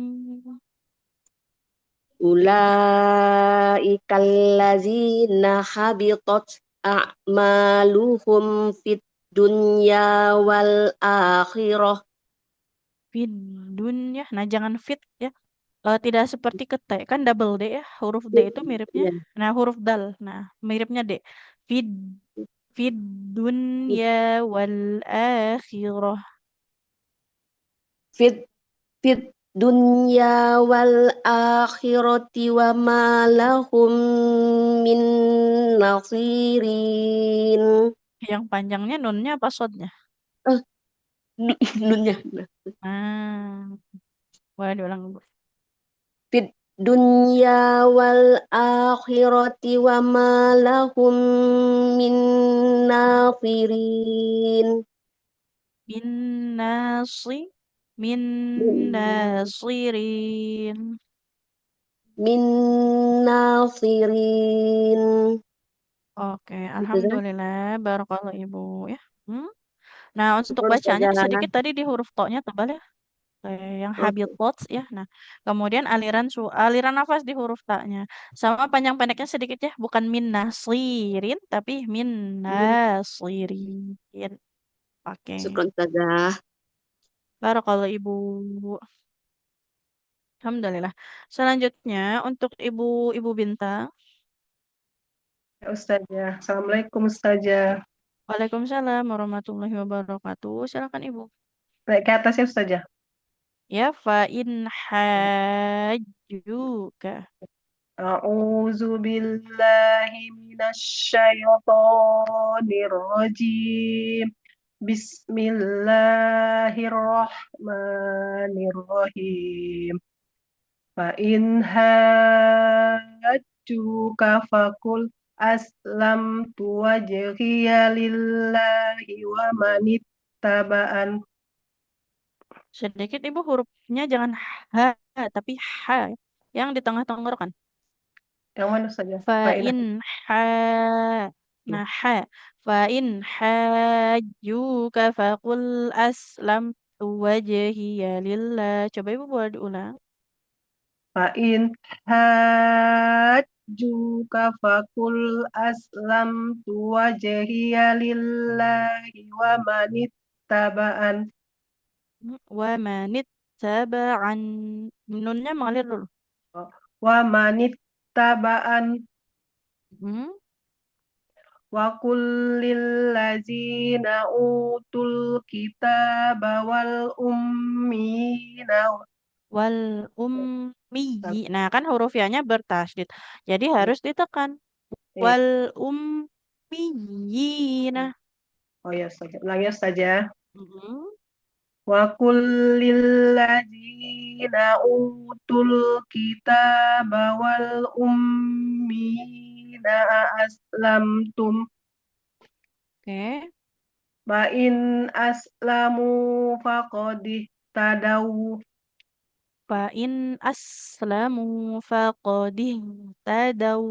[SPEAKER 7] Ulaikal ladzina habitat a'maluhum fid dunya wal akhirah.
[SPEAKER 1] Fid dunya. Nah, jangan fit ya. Tidak seperti ke T, kan double D ya. Huruf D itu miripnya.
[SPEAKER 7] Ya,
[SPEAKER 1] Nah, huruf dal. Nah, miripnya D. Fid fid dunya wal akhirah.
[SPEAKER 7] Fit fit dunya wal akhirati wa ma lahum min nasirin.
[SPEAKER 1] Yang panjangnya nunnya apa sodnya?
[SPEAKER 7] Eh, nunnya.
[SPEAKER 1] Ah, boleh diulang Ibu.
[SPEAKER 7] Fit dunya wal akhirati wa ma lahum min nasirin.
[SPEAKER 1] Min nasi min nasirin.
[SPEAKER 7] Min nasirin.
[SPEAKER 1] Oke,
[SPEAKER 7] Gitu kan?
[SPEAKER 1] alhamdulillah, barakallah Ibu ya. Hmm? Nah, untuk
[SPEAKER 7] Syukur
[SPEAKER 1] bacaannya
[SPEAKER 7] saja.
[SPEAKER 1] sedikit tadi di huruf to-nya tebal ya, kayak yang habitats ya. Nah, kemudian aliran nafas di huruf ta-nya. Sama panjang pendeknya sedikit ya, bukan min nasirin tapi min nasirin. Oke.
[SPEAKER 7] Syukur saja.
[SPEAKER 1] Barakallah Ibu. Alhamdulillah. Selanjutnya untuk Ibu Bintang.
[SPEAKER 8] Ya, Ustazah. Assalamualaikum Ustazah.
[SPEAKER 1] Waalaikumsalam warahmatullahi wabarakatuh. Silakan Ibu.
[SPEAKER 8] Naik ke atas ya Ustazah.
[SPEAKER 1] Ya, fa in hajjuka.
[SPEAKER 8] A'udzu billahi minasyaitonir rajim. Bismillahirrahmanirrahim. Fa in hajjuka faqul aslamtu wajhiya lillahi wa manittaba'an.
[SPEAKER 1] Sedikit Ibu hurufnya jangan ha, tapi ha. Yang di tengah tenggorokan.
[SPEAKER 8] Yang mana saja?
[SPEAKER 1] Fa
[SPEAKER 8] Fa in
[SPEAKER 1] in ha. Nah, ha. Fa in hajjuka faqul aslamtu wajhiya lillah. Coba Ibu boleh diulang.
[SPEAKER 8] Fa'in hajjuka fakul aslamtu wajhiya lillahi wa manittaba'an.
[SPEAKER 1] Wa manit taba'an. Nunnya mengalir dulu.
[SPEAKER 8] Wa manittaba'an
[SPEAKER 1] Hmm?
[SPEAKER 8] wa kullil lazina utul kitaba wal ummina.
[SPEAKER 1] Wal ummiyi. Nah, kan huruf ya-nya bertasydid. Jadi harus ditekan.
[SPEAKER 8] Eh,
[SPEAKER 1] Wal ummiyina.
[SPEAKER 8] oh ya saja. Ulangi saja.
[SPEAKER 1] Mhm.
[SPEAKER 8] Wa kullil ladzina utul kitaba wal ummina aslamtum
[SPEAKER 1] Oke.
[SPEAKER 8] fa in aslamu faqad tadaw
[SPEAKER 1] Fa in aslamu faqadih tadaw.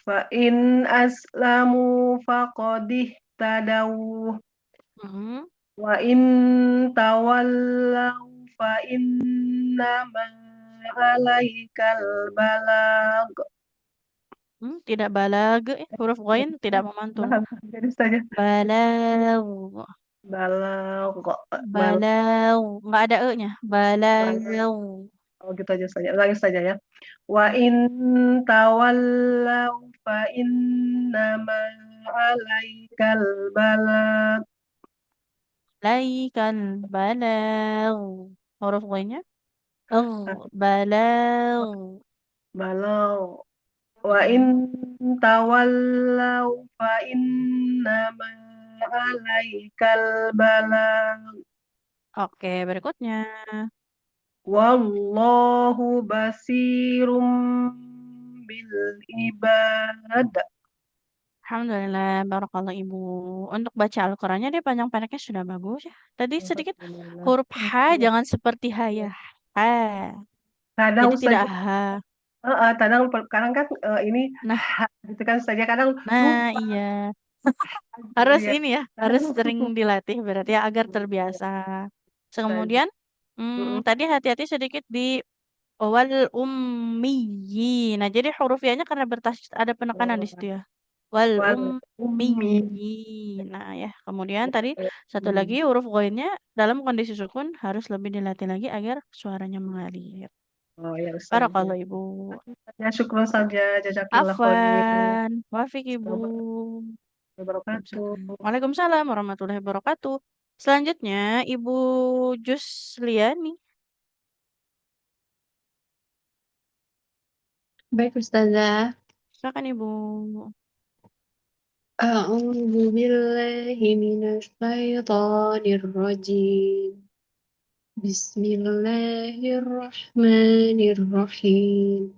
[SPEAKER 8] fa in aslamu faqad tadaw
[SPEAKER 1] Mhm.
[SPEAKER 8] wa in tawallaw fa innama alaikal balag.
[SPEAKER 1] Tidak balag. Huruf ghain tidak memantul.
[SPEAKER 8] Jadi saja
[SPEAKER 1] Balag.
[SPEAKER 8] balag balag
[SPEAKER 1] Balag. Nggak ada e-nya. Balag.
[SPEAKER 8] oh gitu aja saja ulangi saja ya wa in tawallaw fa innama alaikal balag
[SPEAKER 1] Laikal balag. Huruf ghainnya. Balag.
[SPEAKER 8] balag wa in tawallaw fa innama alaikal balag
[SPEAKER 1] Oke, berikutnya.
[SPEAKER 8] wallahu basirum bil ibad.
[SPEAKER 1] Alhamdulillah, barakallah Ibu. Untuk baca Al-Qurannya dia panjang pendeknya sudah bagus ya. Tadi sedikit
[SPEAKER 8] Alhamdulillah.
[SPEAKER 1] huruf H jangan seperti H ya. H.
[SPEAKER 8] Kadang
[SPEAKER 1] Jadi tidak
[SPEAKER 8] saja,
[SPEAKER 1] H.
[SPEAKER 8] kadang kan ini
[SPEAKER 1] Nah,
[SPEAKER 8] gitu kan saja kadang
[SPEAKER 1] nah
[SPEAKER 8] lupa.
[SPEAKER 1] iya. Harus
[SPEAKER 8] Iya.
[SPEAKER 1] ini ya, harus sering dilatih berarti ya agar terbiasa. Kemudian,
[SPEAKER 8] Mm-mm.
[SPEAKER 1] tadi hati-hati sedikit di wal ummiyi. Nah, jadi huruf ya-nya karena bertasydid ada penekanan di situ ya. Wal
[SPEAKER 8] Wal ummi.
[SPEAKER 1] ummiyi. Nah, ya. Kemudian tadi satu lagi huruf ghainnya dalam kondisi sukun harus lebih dilatih lagi agar suaranya mengalir.
[SPEAKER 8] Oh ya Ustazah.
[SPEAKER 1] Barakallahu Ibu.
[SPEAKER 8] Ya syukur saja. Jazakillah khair.
[SPEAKER 1] Afwan, wafik Ibu.
[SPEAKER 8] Wabarakatuh.
[SPEAKER 1] Waalaikumsalam. Waalaikumsalam warahmatullahi wabarakatuh. Selanjutnya, Ibu Jusliani.
[SPEAKER 7] Baik Ustazah.
[SPEAKER 1] Silakan Ibu.
[SPEAKER 7] A'udzu billahi minasy syaithanir rajim. Bismillahirrahmanirrahim.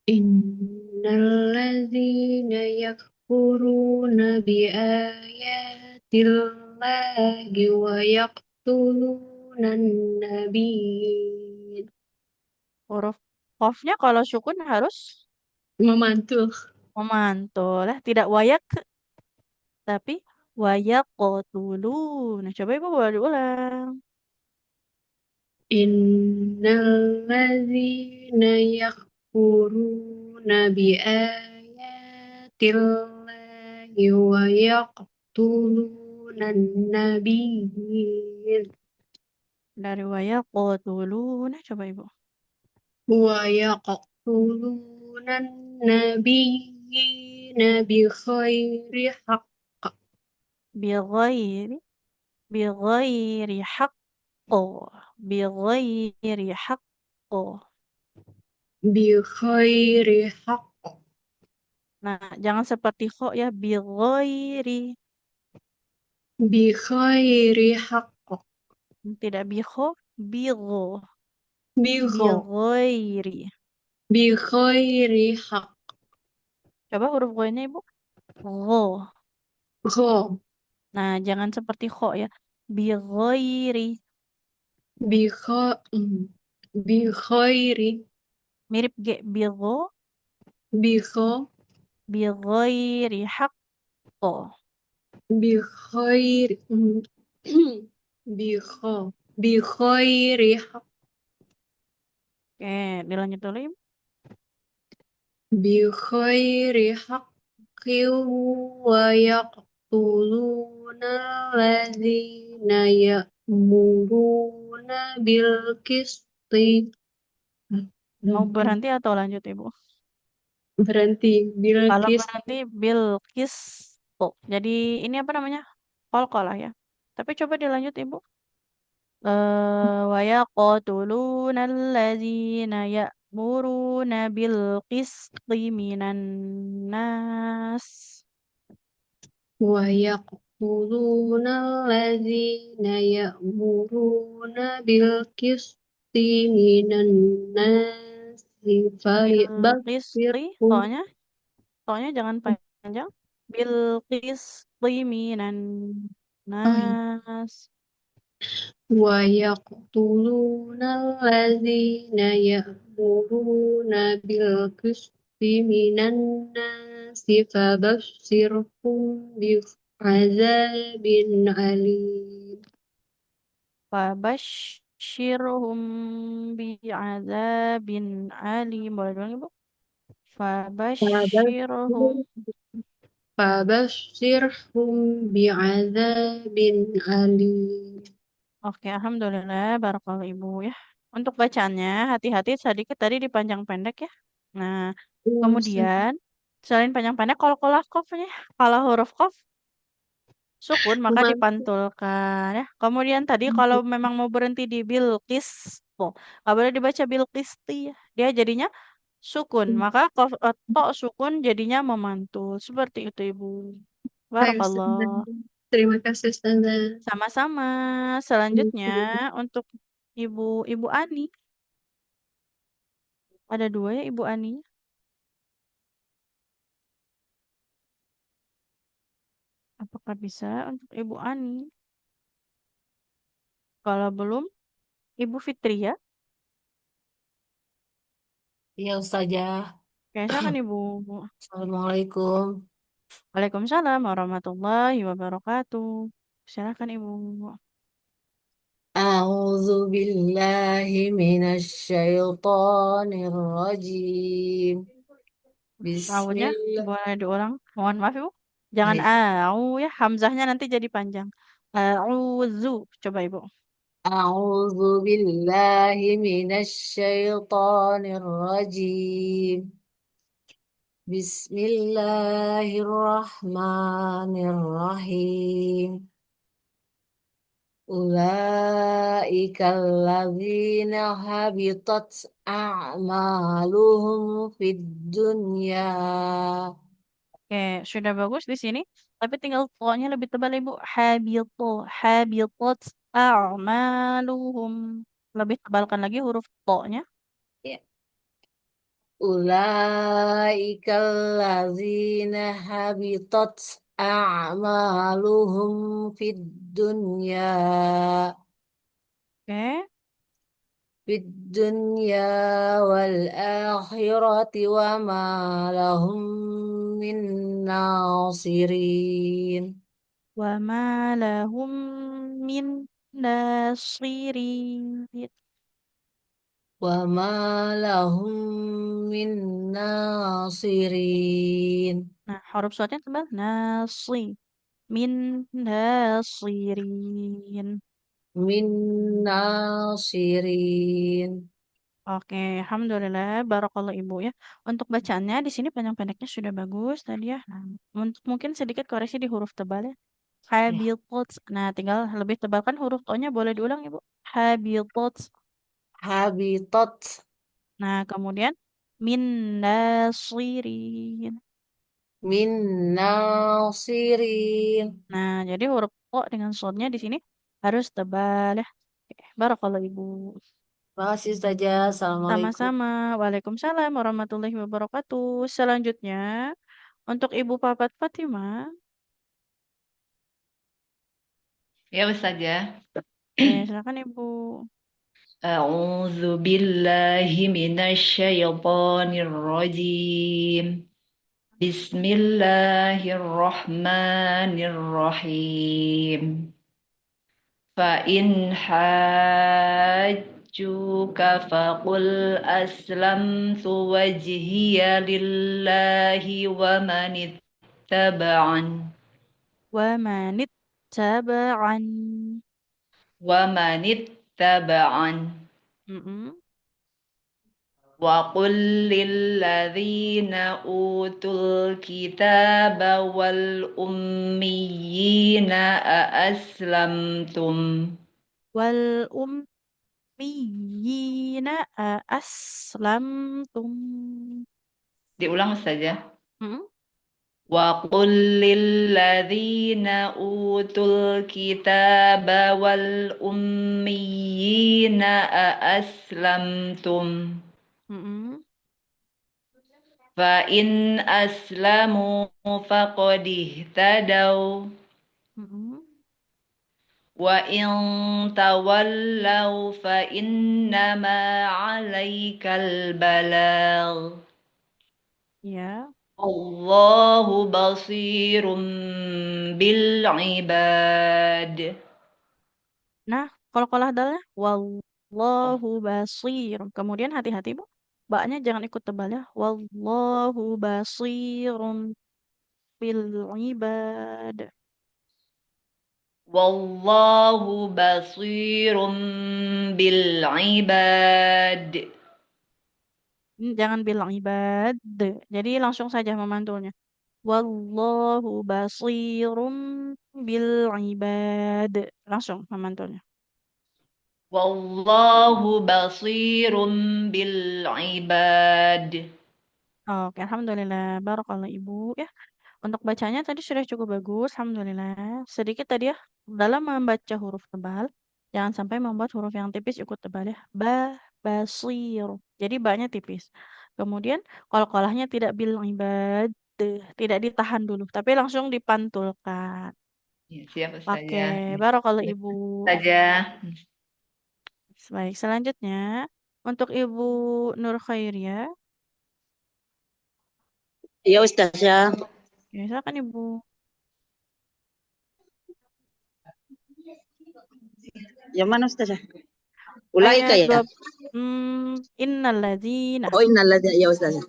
[SPEAKER 7] Innalladzina yakfuruna biayatillahi wa yaqtulunan nabiyyin.
[SPEAKER 1] Huruf qafnya kalau sukun harus
[SPEAKER 7] Memantul.
[SPEAKER 1] memantul. Tidak wayak, tapi wayaqtulun. Nah, coba Ibu boleh diulang.
[SPEAKER 7] Innalladzina yakfuruna biayatillahi wa yaqtulunan nabiyyin
[SPEAKER 1] Dari wayaqtulun. Nah, coba Ibu.
[SPEAKER 7] wa yaqtulunan nabiyyina bi khairi haqq
[SPEAKER 1] Bighairi, bighairi haqqo. Bighairi haqqo.
[SPEAKER 7] bi khairi haqq
[SPEAKER 1] Nah, jangan seperti kho ya. Bighairi.
[SPEAKER 7] bi khairi haqq
[SPEAKER 1] Tidak bikho, bigho.
[SPEAKER 7] bi kho
[SPEAKER 1] Bighairi.
[SPEAKER 7] bi khairi haqq
[SPEAKER 1] Coba huruf gue-nya Ibu. Gho.
[SPEAKER 7] kho
[SPEAKER 1] Nah, jangan seperti kho ya. Bighairi.
[SPEAKER 7] bi kho bi khairi
[SPEAKER 1] Mirip G. Bigho.
[SPEAKER 7] bi kho
[SPEAKER 1] Bighairi haqqo.
[SPEAKER 7] bi khairi bi kho bi khairi haqq
[SPEAKER 1] Oke, dilanjut dulu Ibu.
[SPEAKER 7] bi khairi haqqin wa yaqtuluna alladzina ya'muruna bil qisti.
[SPEAKER 1] Mau berhenti atau lanjut Ibu?
[SPEAKER 7] Berhenti bil
[SPEAKER 1] Kalau
[SPEAKER 7] qisti.
[SPEAKER 1] berhenti Bilqis. Oh, jadi ini apa namanya? Qalqalah ya. Tapi coba dilanjut Ibu. Wa yaqtuluna alladzina ya'muruna bil qisti minan nas.
[SPEAKER 7] Wa yaqtuluna alladzina ya'muruna bil qisti minan nasi
[SPEAKER 1] Bil qisti,
[SPEAKER 7] fayabashirhum
[SPEAKER 1] tonya jangan panjang. Bil qisti minan nas.
[SPEAKER 7] wa yaqtuluna alladzina ya'muruna bil qisti minan nasi fabashirhum bi azabin alim.
[SPEAKER 1] Fabashshirhum bi'adzabin alim. Boleh dong Ibu? Fabashshirhum.
[SPEAKER 7] Fabashirhum bi'adzabin alim.
[SPEAKER 1] Oke, alhamdulillah. Barakallahu Ibu ya. Untuk bacaannya, hati-hati sedikit tadi dipanjang pendek ya. Nah, kemudian selain panjang pendek, kalau qafnya, kalau huruf qaf sukun maka dipantulkan ya. Kemudian tadi kalau memang mau berhenti di bilqis, nggak boleh dibaca bilqisti ya. Dia jadinya sukun, maka qaf to sukun jadinya memantul. Seperti itu Ibu.
[SPEAKER 7] Baik,
[SPEAKER 1] Barakallah.
[SPEAKER 7] Ustazah. Terima kasih, Ustazah.
[SPEAKER 1] Sama-sama. Selanjutnya untuk Ibu Ani. Ada dua ya Ibu Ani. Apakah bisa untuk Ibu Ani? Kalau belum, Ibu Fitria.
[SPEAKER 6] Iya Ustazah.
[SPEAKER 1] Oke, silakan Ibu.
[SPEAKER 6] Assalamualaikum.
[SPEAKER 1] Waalaikumsalam warahmatullahi wabarakatuh. Silakan Ibu.
[SPEAKER 6] أعوذ بالله من الشيطان الرجيم بسم
[SPEAKER 1] Rawunya
[SPEAKER 6] الله
[SPEAKER 1] boleh diulang. Mohon maaf Ibu. Jangan
[SPEAKER 6] Baik.
[SPEAKER 1] au ya, hamzahnya nanti jadi panjang. A'udzu. Coba Ibu.
[SPEAKER 6] أعوذ بالله من الشيطان الرجيم بسم الله الرحمن الرحيم أولئك الذين هبطت أعمالهم في الدنيا
[SPEAKER 1] Oke, sudah bagus di sini. Tapi tinggal to-nya lebih tebal Ibu. Habitat a'maluhum. Lebih tebalkan lagi huruf to-nya.
[SPEAKER 6] Ya. أولئك الذين هبطت أعمالهم في الدنيا
[SPEAKER 1] Oke.
[SPEAKER 6] في الدنيا والآخرة وما لهم من ناصرين
[SPEAKER 1] Wa ma lahum min nasirin.
[SPEAKER 6] وما لهم من ناصرين
[SPEAKER 1] Nah, huruf shadnya tebal. Nasi. Min nasirin.
[SPEAKER 6] من ناصرين
[SPEAKER 1] Oke, alhamdulillah, barakallah Ibu ya. Untuk bacaannya di sini panjang pendeknya sudah bagus tadi ya. Nah, untuk mungkin sedikit koreksi di huruf tebal ya.
[SPEAKER 6] Ya.
[SPEAKER 1] Habitat. Nah, tinggal lebih tebalkan huruf O-nya boleh diulang Ibu. Habitat.
[SPEAKER 6] Habitat
[SPEAKER 1] Nah, kemudian min nasirin.
[SPEAKER 6] min nasirin.
[SPEAKER 1] Nah, jadi huruf O dengan shadnya di sini harus tebal ya. Oke, barakallah Ibu.
[SPEAKER 6] Makasih saja. Assalamualaikum.
[SPEAKER 1] Sama-sama. Waalaikumsalam warahmatullahi wabarakatuh. Selanjutnya, untuk Ibu Papat Fatimah.
[SPEAKER 9] Ya Ustazah.
[SPEAKER 1] Oke, silakan Ibu.
[SPEAKER 9] A'udzu billahi minasyaitonir rajim. Bismillahirrahmanirrahim. Fa in hajjuka faqul aslamtu wajhiya lillahi wa manittaba'an.
[SPEAKER 1] Wa manit taba'an.
[SPEAKER 9] Wa manittaba'an. وقل للذين أوتوا الكتاب والأميين أأسلمتم
[SPEAKER 1] Wal ummiyina aslamtum.
[SPEAKER 9] diulang saja
[SPEAKER 1] Mm-mm.
[SPEAKER 9] وقل للذين أوتوا الكتاب والأميين أأسلمتم
[SPEAKER 1] Mm-mm.
[SPEAKER 9] فإن أسلموا فقد اهتدوا
[SPEAKER 1] Mm-mm.
[SPEAKER 9] وإن تولوا فإنما عليك البلاغ
[SPEAKER 1] Ya.
[SPEAKER 9] الله بصير بالعباد.
[SPEAKER 1] Nah, kalau dalnya wallahu basir. Kemudian hati-hati Bu. Baknya jangan ikut tebal ya. Wallahu basirun bil ibad.
[SPEAKER 9] والله بصير بالعباد.
[SPEAKER 1] Jangan bilang ibad. Jadi langsung saja memantulnya. Wallahu basirum bil ibad. Langsung memantulnya.
[SPEAKER 9] والله بصير بالعباد.
[SPEAKER 1] Oke, alhamdulillah. Barakallah Ibu ya. Untuk bacanya tadi sudah cukup bagus, alhamdulillah. Sedikit tadi ya dalam membaca huruf tebal, jangan sampai membuat huruf yang tipis ikut tebal ya. Basir. Jadi ba-nya tipis. Kemudian qalqalahnya tidak bil ibad, tidak ditahan dulu, tapi langsung dipantulkan.
[SPEAKER 9] Ya, siap
[SPEAKER 1] Oke,
[SPEAKER 9] saja.
[SPEAKER 1] barakallah Ibu.
[SPEAKER 9] Saja.
[SPEAKER 1] Baik, selanjutnya untuk Ibu Nur Khairia.
[SPEAKER 2] Ya Ustazah.
[SPEAKER 1] Oke, silakan Ibu.
[SPEAKER 2] Yang mana Ustazah? Ulaika
[SPEAKER 1] Ayat
[SPEAKER 2] ya?
[SPEAKER 1] 2. Innalladzina.
[SPEAKER 2] Oh, innalladzina ya Ustazah.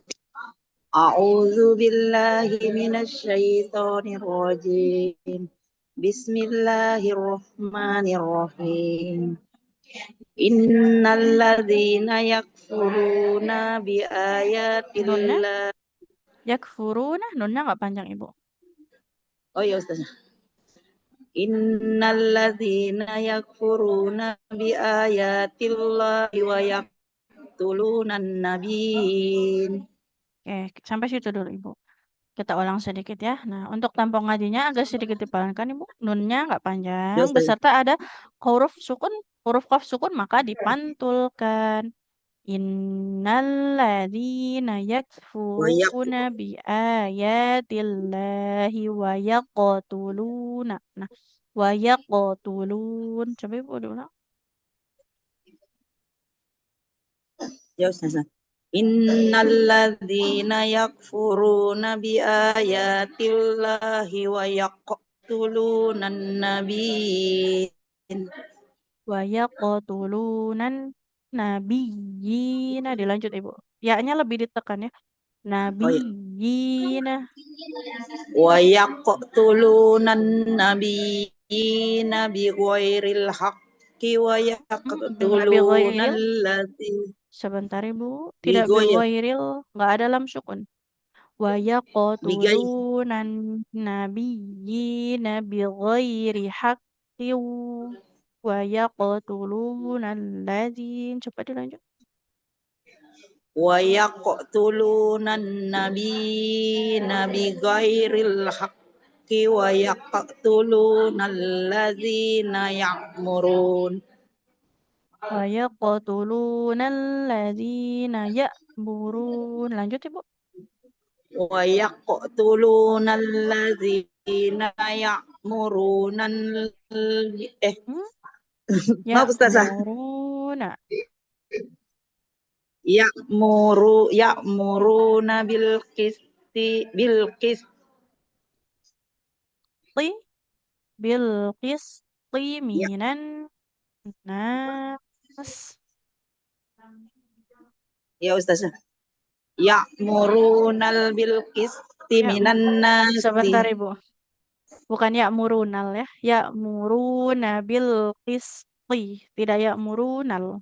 [SPEAKER 2] A'udzu billahi minasyaitonir rajim. Bismillahirrahmanirrahim. Innalladzina yakfuruna
[SPEAKER 1] Nunnya?
[SPEAKER 2] biayatillah.
[SPEAKER 1] Yakfuruna. Nunnya nggak panjang Ibu.
[SPEAKER 2] Oh ya Ustazah. Innalladzina yakfuruna biayatillahi wa yaqtulunan nabiyyin.
[SPEAKER 1] Oke, sampai situ dulu Ibu. Kita ulang sedikit ya. Nah, untuk tempo ngajinya agak sedikit dipelankan Ibu. Nunnya nggak
[SPEAKER 2] Ya
[SPEAKER 1] panjang,
[SPEAKER 2] Ustazah.
[SPEAKER 1] beserta ada huruf sukun, huruf qaf sukun maka dipantulkan. Innalladzina
[SPEAKER 2] Wa
[SPEAKER 1] yakfuruna biayatillahi wa yaqtuluna. Nah, wa yaqtulun. Coba Ibu diulang.
[SPEAKER 2] Ya Ustazah. Innalladzina yakfuruna biayatillahi wa yaqtulunan nabiyyin.
[SPEAKER 1] Wa yaqtulunan nabiyina. Dilanjut Ibu. Ya-nya lebih ditekan ya.
[SPEAKER 2] Oh ya.
[SPEAKER 1] Nabiyina.
[SPEAKER 2] Wa yaqtulunan nabiyyina bighairil haqqi wa
[SPEAKER 1] Nggak
[SPEAKER 2] yaqtuluna
[SPEAKER 1] bighairil.
[SPEAKER 2] alladzina
[SPEAKER 1] Sebentar Ibu. Tidak
[SPEAKER 2] bighair
[SPEAKER 1] bighairil. Nggak ada lam sukun. Wa
[SPEAKER 2] bighair
[SPEAKER 1] yaqtulunan nabiyyina bighairi haqqin wa yaqtuluna alladzin. Coba dilanjut.
[SPEAKER 2] wa yaqtuluna nabiyyina bighairil haqqi wa yaqtuluna alladzina ya'murun.
[SPEAKER 1] Wa yaqtuluna alladzina ya'murun. Lanjut Ibu.
[SPEAKER 2] Wa yaqtuluna alladzina ya'muruna maaf Ustazah.
[SPEAKER 1] Ya'muruna.
[SPEAKER 2] Ya'muruna bil qisti
[SPEAKER 1] Bil qisti
[SPEAKER 2] ya,
[SPEAKER 1] minan nas.
[SPEAKER 2] ya Ustazah. Ya'murunal bil qisti
[SPEAKER 1] Ya,
[SPEAKER 2] minan nasi.
[SPEAKER 1] sebentar Ibu. Bukan ya'murunal ya. Ya'muruna bil qisti. Tidak ya'murunal.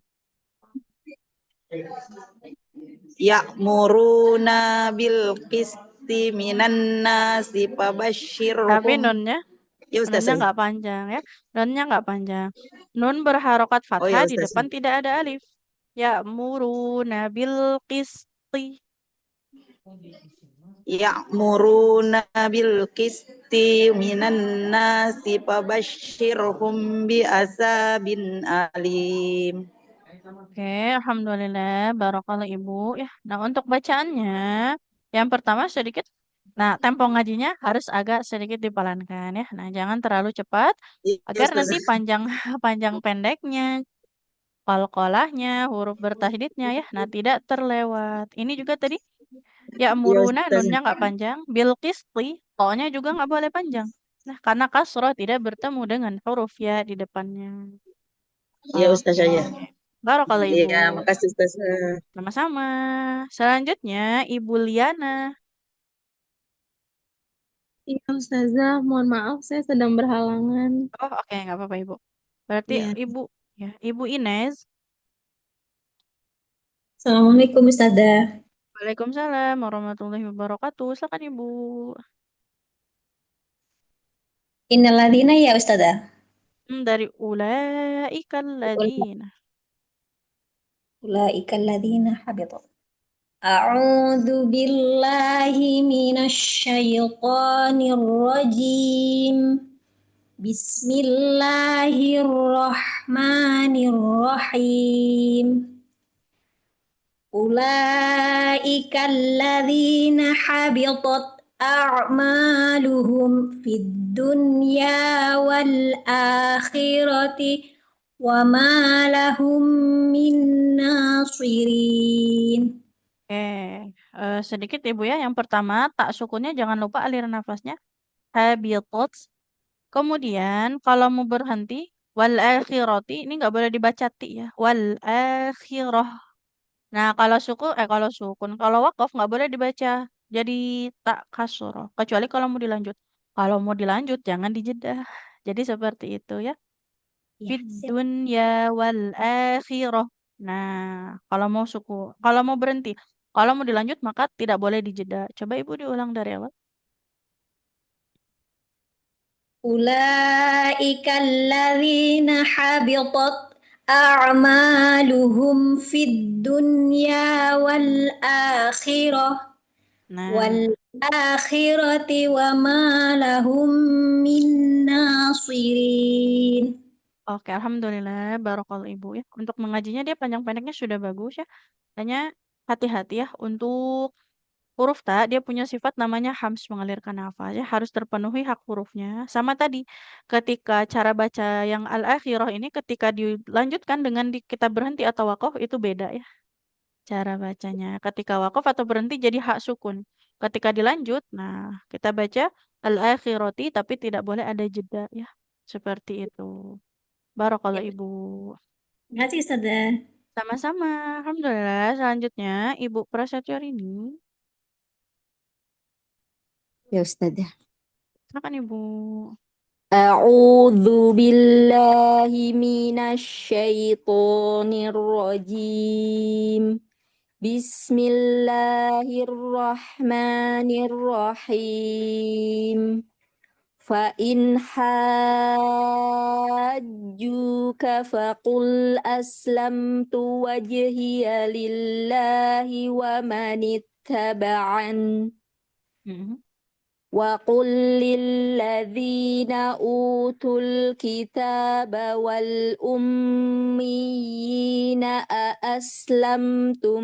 [SPEAKER 2] Ya'muruna bil qisti minan nasi
[SPEAKER 1] Tapi
[SPEAKER 2] fabashshirhum.
[SPEAKER 1] nunnya
[SPEAKER 2] Ya Ustazah.
[SPEAKER 1] nggak panjang ya. Nunnya nggak panjang. Nun berharokat
[SPEAKER 2] Oh ya
[SPEAKER 1] fathah, di
[SPEAKER 2] Ustazah.
[SPEAKER 1] depan tidak ada alif. Ya'muruna bil qisti.
[SPEAKER 2] Ya'muruna bil qisti minan nasi fabashshirhum bi asabin alim.
[SPEAKER 1] Oke, alhamdulillah, barakallah Ibu ya. Nah, untuk bacaannya yang pertama sedikit. Nah, tempo ngajinya harus agak sedikit dipelankan ya. Nah, jangan terlalu cepat
[SPEAKER 2] Ya
[SPEAKER 1] agar nanti
[SPEAKER 2] Ustazah.
[SPEAKER 1] panjang panjang pendeknya, qalqalahnya, huruf bertahdidnya ya. Nah, tidak terlewat. Ini juga tadi ya
[SPEAKER 2] Ya
[SPEAKER 1] muruna
[SPEAKER 2] Ustazah.
[SPEAKER 1] nunnya nggak panjang, bil qisti to-nya juga nggak boleh panjang. Nah, karena kasroh tidak bertemu dengan huruf ya di depannya.
[SPEAKER 2] Ya Ustazah ya.
[SPEAKER 1] Oke. Barakallah Ibu.
[SPEAKER 2] Iya, makasih Ustazah.
[SPEAKER 1] Sama-sama. Selanjutnya Ibu Liana.
[SPEAKER 7] Iya, Ustazah, mohon maaf saya sedang berhalangan.
[SPEAKER 1] Oh, oke, nggak apa-apa Ibu. Berarti
[SPEAKER 7] Iya.
[SPEAKER 1] Ibu ya, Ibu Ines.
[SPEAKER 10] Assalamualaikum Ustazah.
[SPEAKER 1] Waalaikumsalam warahmatullahi wabarakatuh. Silakan Ibu.
[SPEAKER 10] Innalladzina ya Ustazah.
[SPEAKER 1] Dari ulaikal ladzina.
[SPEAKER 10] Ulaikal ladzina habitat. A'udzu billahi minasyaitonir rajim. Bismillahirrahmanirrahim. Ulaikal ladzina habitat a'maluhum fid dunya wal akhirati wa ma lahum min nasirin.
[SPEAKER 1] Oke, sedikit Ibu ya. Yang pertama, tak sukunnya jangan lupa aliran nafasnya. Habitat. Kemudian kalau mau berhenti, wal akhirati ini nggak boleh dibaca ti ya. Wal akhirah. Nah, kalau sukun, kalau wakaf nggak boleh dibaca. Jadi tak kasur. Kecuali kalau mau dilanjut. Kalau mau dilanjut jangan dijedah. Jadi seperti itu ya.
[SPEAKER 10] Ya,
[SPEAKER 1] Fid
[SPEAKER 10] siap.
[SPEAKER 1] dunya wal akhirah. Nah, kalau mau berhenti, kalau mau dilanjut maka tidak boleh dijeda. Coba Ibu diulang dari awal.
[SPEAKER 10] Ulaika alladzina habitat a'maluhum fid dunya wal akhirah
[SPEAKER 1] Nah,
[SPEAKER 10] wal akhirati wa ma lahum min nasirin.
[SPEAKER 1] oke, alhamdulillah, barakallahu Ibu ya. Untuk mengajinya dia panjang-pendeknya sudah bagus ya. Hanya hati-hati ya untuk huruf ta, dia punya sifat namanya hams mengalirkan nafas ya, harus terpenuhi hak hurufnya. Sama tadi, ketika cara baca yang al-akhirah ini ketika dilanjutkan dengan kita berhenti atau wakof itu beda ya cara bacanya. Ketika wakof atau berhenti jadi hak sukun. Ketika dilanjut, nah kita baca al-akhirati tapi tidak boleh ada jeda ya. Seperti itu. Barakallah
[SPEAKER 10] Ya,
[SPEAKER 1] Ibu.
[SPEAKER 10] terima kasih Ustazah.
[SPEAKER 1] Sama-sama. Alhamdulillah. Selanjutnya Ibu Prasetyarini.
[SPEAKER 6] Ya Ustazah.
[SPEAKER 1] Silakan Ibu.
[SPEAKER 11] A'udzu billahi minasyaitonir rajim. Bismillahirrahmanirrahim. Fa in hajjuka faqul aslamtu wajhiya lillahi wa manittaba'an. وقل للذين أوتوا الكتاب والأميين أأسلمتم.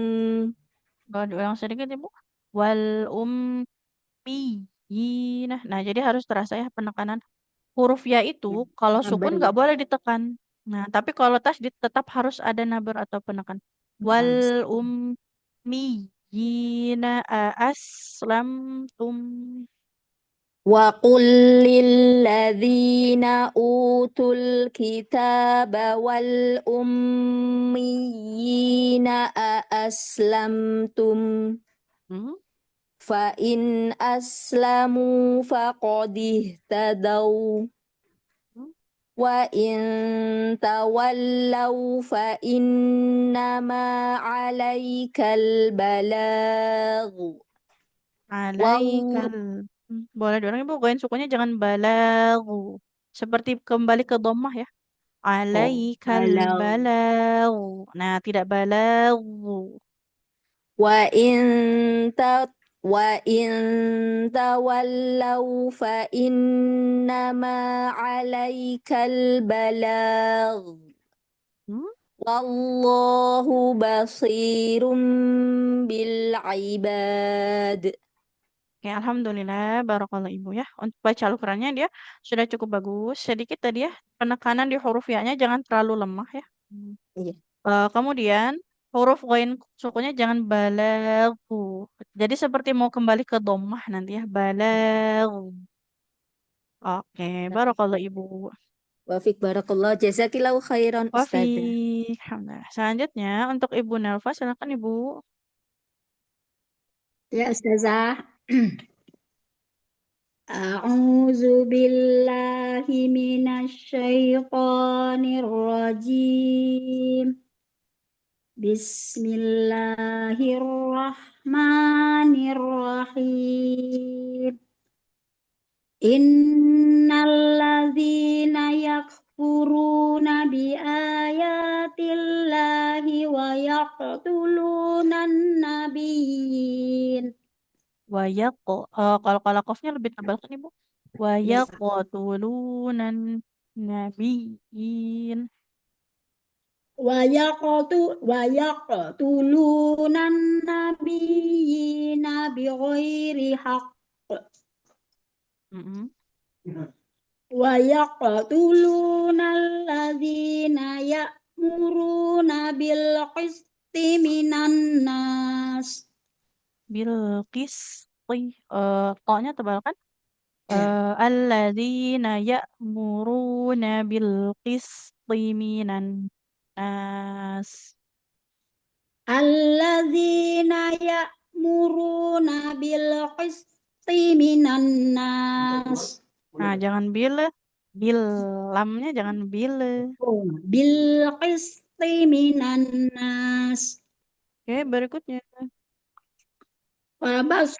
[SPEAKER 1] Kalau diulang sedikit Ibu. Wal ummiyina. Nah, jadi harus terasa ya penekanan. Huruf ya itu kalau sukun nggak boleh ditekan. Nah, tapi kalau tasdid tetap harus ada nabar atau penekan. Wal ummiyina aslamtum.
[SPEAKER 11] وقل للذين أوتوا الكتاب والأميين أأسلمتم فإن أسلموا فقد اهتدوا وإن تولوا فإنما عليك البلاغ
[SPEAKER 1] Alaikal. Boleh diulang Ibu, goin sukunya jangan balagu. Seperti kembali ke dhammah ya. Alaikal balagu. Nah, tidak balagu.
[SPEAKER 11] وإن تولوا فإنما عليك البلاغ والله بصير بالعباد.
[SPEAKER 1] Oke, alhamdulillah, barakallah Ibu ya. Untuk baca Al-Qur'annya dia sudah cukup bagus. Sedikit tadi ya, penekanan di huruf ya-nya jangan terlalu lemah ya.
[SPEAKER 11] Iya.
[SPEAKER 1] Kemudian huruf ghain sukunya jangan balagu. Jadi seperti mau kembali ke dhammah nanti ya, balagu. Oke, barakallah Ibu.
[SPEAKER 11] Wafik barakallah jazakillahu khairan Ustazah.
[SPEAKER 1] Wafik. Alhamdulillah. Selanjutnya untuk Ibu Nelva, silakan Ibu.
[SPEAKER 10] Ya Ustazah. A'udzu billahi minasyaitonir rajim. Bismillahirrahmanirrahim. Innalladzina yakfuruna biayatillahi wa yaqtulunan nabiyyin.
[SPEAKER 1] Kalau kofnya lebih tebal kan Ibu? Wa yaqtulunan nabiyyin.
[SPEAKER 10] Wa yaqtulunan nabiyyina bighairi haqq. Wa yaqtuluna alladzina ya'muruna bil qisti minan nas.
[SPEAKER 1] bilqisti. To-nya tebal kan?
[SPEAKER 2] Ya.
[SPEAKER 1] Alladzina ya'muruna bilqisti minan nas.
[SPEAKER 10] Alladzina ya'muruna bil qisti minan nas.
[SPEAKER 1] Nah, jangan bil lamnya jangan bil.
[SPEAKER 10] Oh, bil qisti minan nas.
[SPEAKER 1] Oke, berikutnya.
[SPEAKER 10] Fabas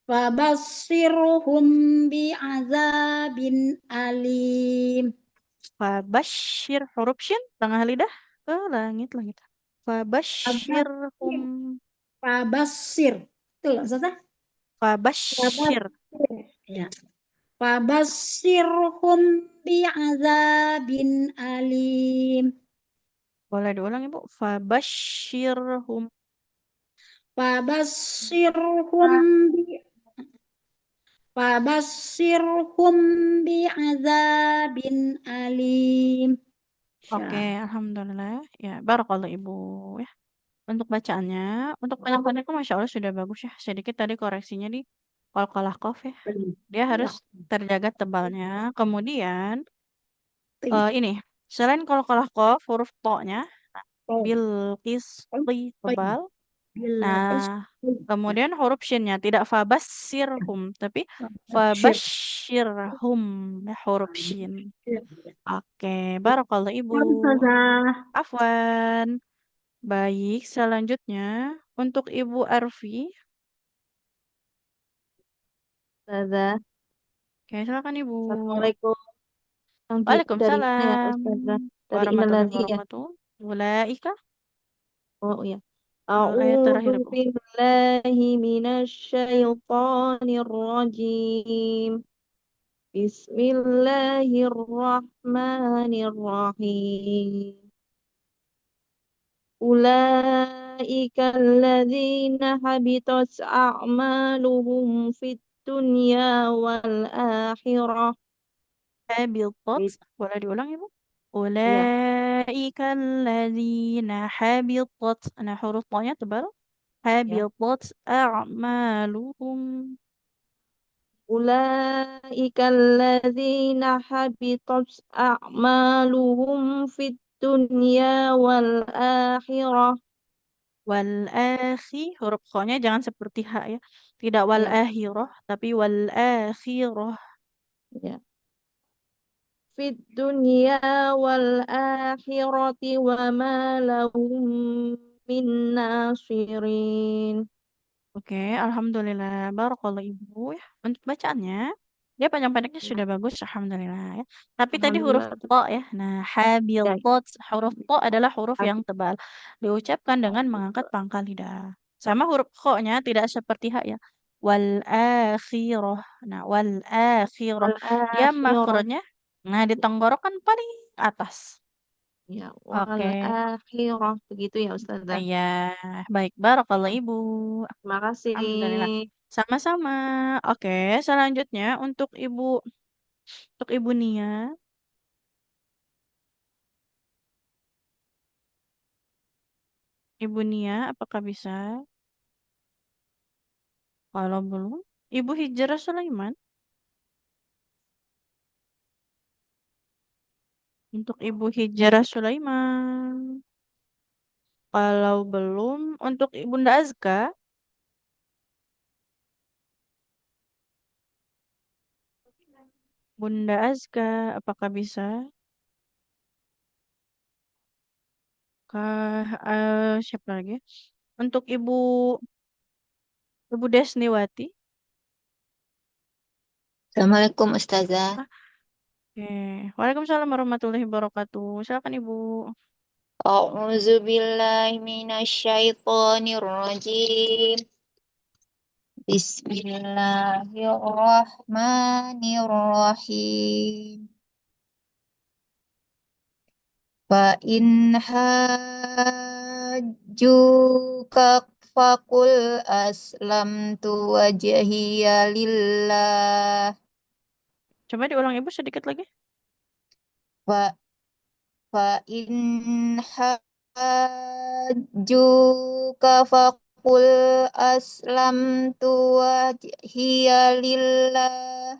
[SPEAKER 10] Fabassirhum bi'adzabin alim.
[SPEAKER 1] Fabashir huruf shin tengah lidah ke langit langit. Fabashirhum.
[SPEAKER 10] Fabassir. Itu loh, Ustazah.
[SPEAKER 1] Fabashir.
[SPEAKER 10] Ya. Fabassirhum bi'adzabin alim.
[SPEAKER 1] Boleh diulang Ibu? Fabashirhum.
[SPEAKER 10] Fabassirhum bi Fabassirhum bi'adzabin alim.
[SPEAKER 1] Oke, alhamdulillah. Ya, barakallah Ibu ya. Untuk bacaannya, untuk pendek-pendeknya Masya Allah sudah bagus ya. Sedikit tadi koreksinya di qalqalah qaf ya. Dia harus terjaga tebalnya. Kemudian ini selain qalqalah qaf, huruf to-nya bil tebal. Nah, kemudian huruf shinnya tidak fabashirhum, tapi fabashirhum ya, huruf shin. Oke, barakallah Ibu. Afwan. Baik, selanjutnya untuk Ibu Arfi.
[SPEAKER 7] Ustazah.
[SPEAKER 1] Oke, silakan Ibu.
[SPEAKER 7] Assalamualaikum. Dari mana ya
[SPEAKER 1] Waalaikumsalam.
[SPEAKER 7] Ustazah? Dari
[SPEAKER 1] Warahmatullahi
[SPEAKER 7] Innaladzzi ya?
[SPEAKER 1] wabarakatuh. Ulaika.
[SPEAKER 7] Oh ya.
[SPEAKER 1] Ayat terakhir
[SPEAKER 7] A'udzu
[SPEAKER 1] Ibu.
[SPEAKER 7] billahi minasyaitonir rajim. Bismillahirrahmanirrahim. Ulaika alladzina habitat a'maluhum fid dunya wal akhirah.
[SPEAKER 1] Habitat. Boleh diulang Ibu?
[SPEAKER 7] Ya.
[SPEAKER 1] Ulaika alladzina habitat. Nah, huruf to-nya tebal. Habitat a'maluhum.
[SPEAKER 7] Ulaika alladzina habitat a'maluhum fid dunya wal akhirah.
[SPEAKER 1] Wal huruf kho-nya jangan seperti ha ya. Tidak wal
[SPEAKER 7] Ya.
[SPEAKER 1] akhirah, tapi wal akhirah.
[SPEAKER 7] Ya. Fid dunya wal akhirati wa ma lahum min nasirin.
[SPEAKER 1] Oke, alhamdulillah. Barakallah Ibu ya. Untuk bacaannya, dia panjang-pendeknya sudah bagus, alhamdulillah ya. Tapi tadi huruf
[SPEAKER 7] Alhamdulillah.
[SPEAKER 1] to ya. Nah, habitat, huruf to adalah huruf yang tebal. Diucapkan dengan mengangkat pangkal lidah. Sama huruf kho-nya tidak seperti ha ya. Wal akhirah. Nah, wal akhirah.
[SPEAKER 7] Wal
[SPEAKER 1] Dia
[SPEAKER 7] akhirah.
[SPEAKER 1] makhrajnya nah di tenggorokan paling atas.
[SPEAKER 7] Ya, wal
[SPEAKER 1] Oke.
[SPEAKER 7] akhirah. Begitu ya Ustazah.
[SPEAKER 1] Iya, baik. Barakallah Ibu.
[SPEAKER 7] Terima kasih.
[SPEAKER 1] Alhamdulillah. Sama-sama. Oke, selanjutnya untuk Ibu Nia. Ibu Nia, apakah bisa? Kalau belum, Ibu Hijrah Sulaiman. Untuk Ibu Hijrah Sulaiman. Kalau belum, untuk Ibunda Azka. Bunda Azka, apakah bisa? Siapa lagi? Untuk Ibu Desniwati.
[SPEAKER 4] Assalamualaikum Ustazah.
[SPEAKER 1] Oke. Waalaikumsalam warahmatullahi wabarakatuh. Silakan Ibu.
[SPEAKER 4] A'udzu billahi minasyaitonir rajim. Bismillahirrahmanirrahim. Fa in hajjuka faqul aslamtu wajhiya lillah.
[SPEAKER 1] Coba diulang Ibu sedikit lagi.
[SPEAKER 4] Fa in hajjuka faqul faqul aslamtu wajhiya lillah.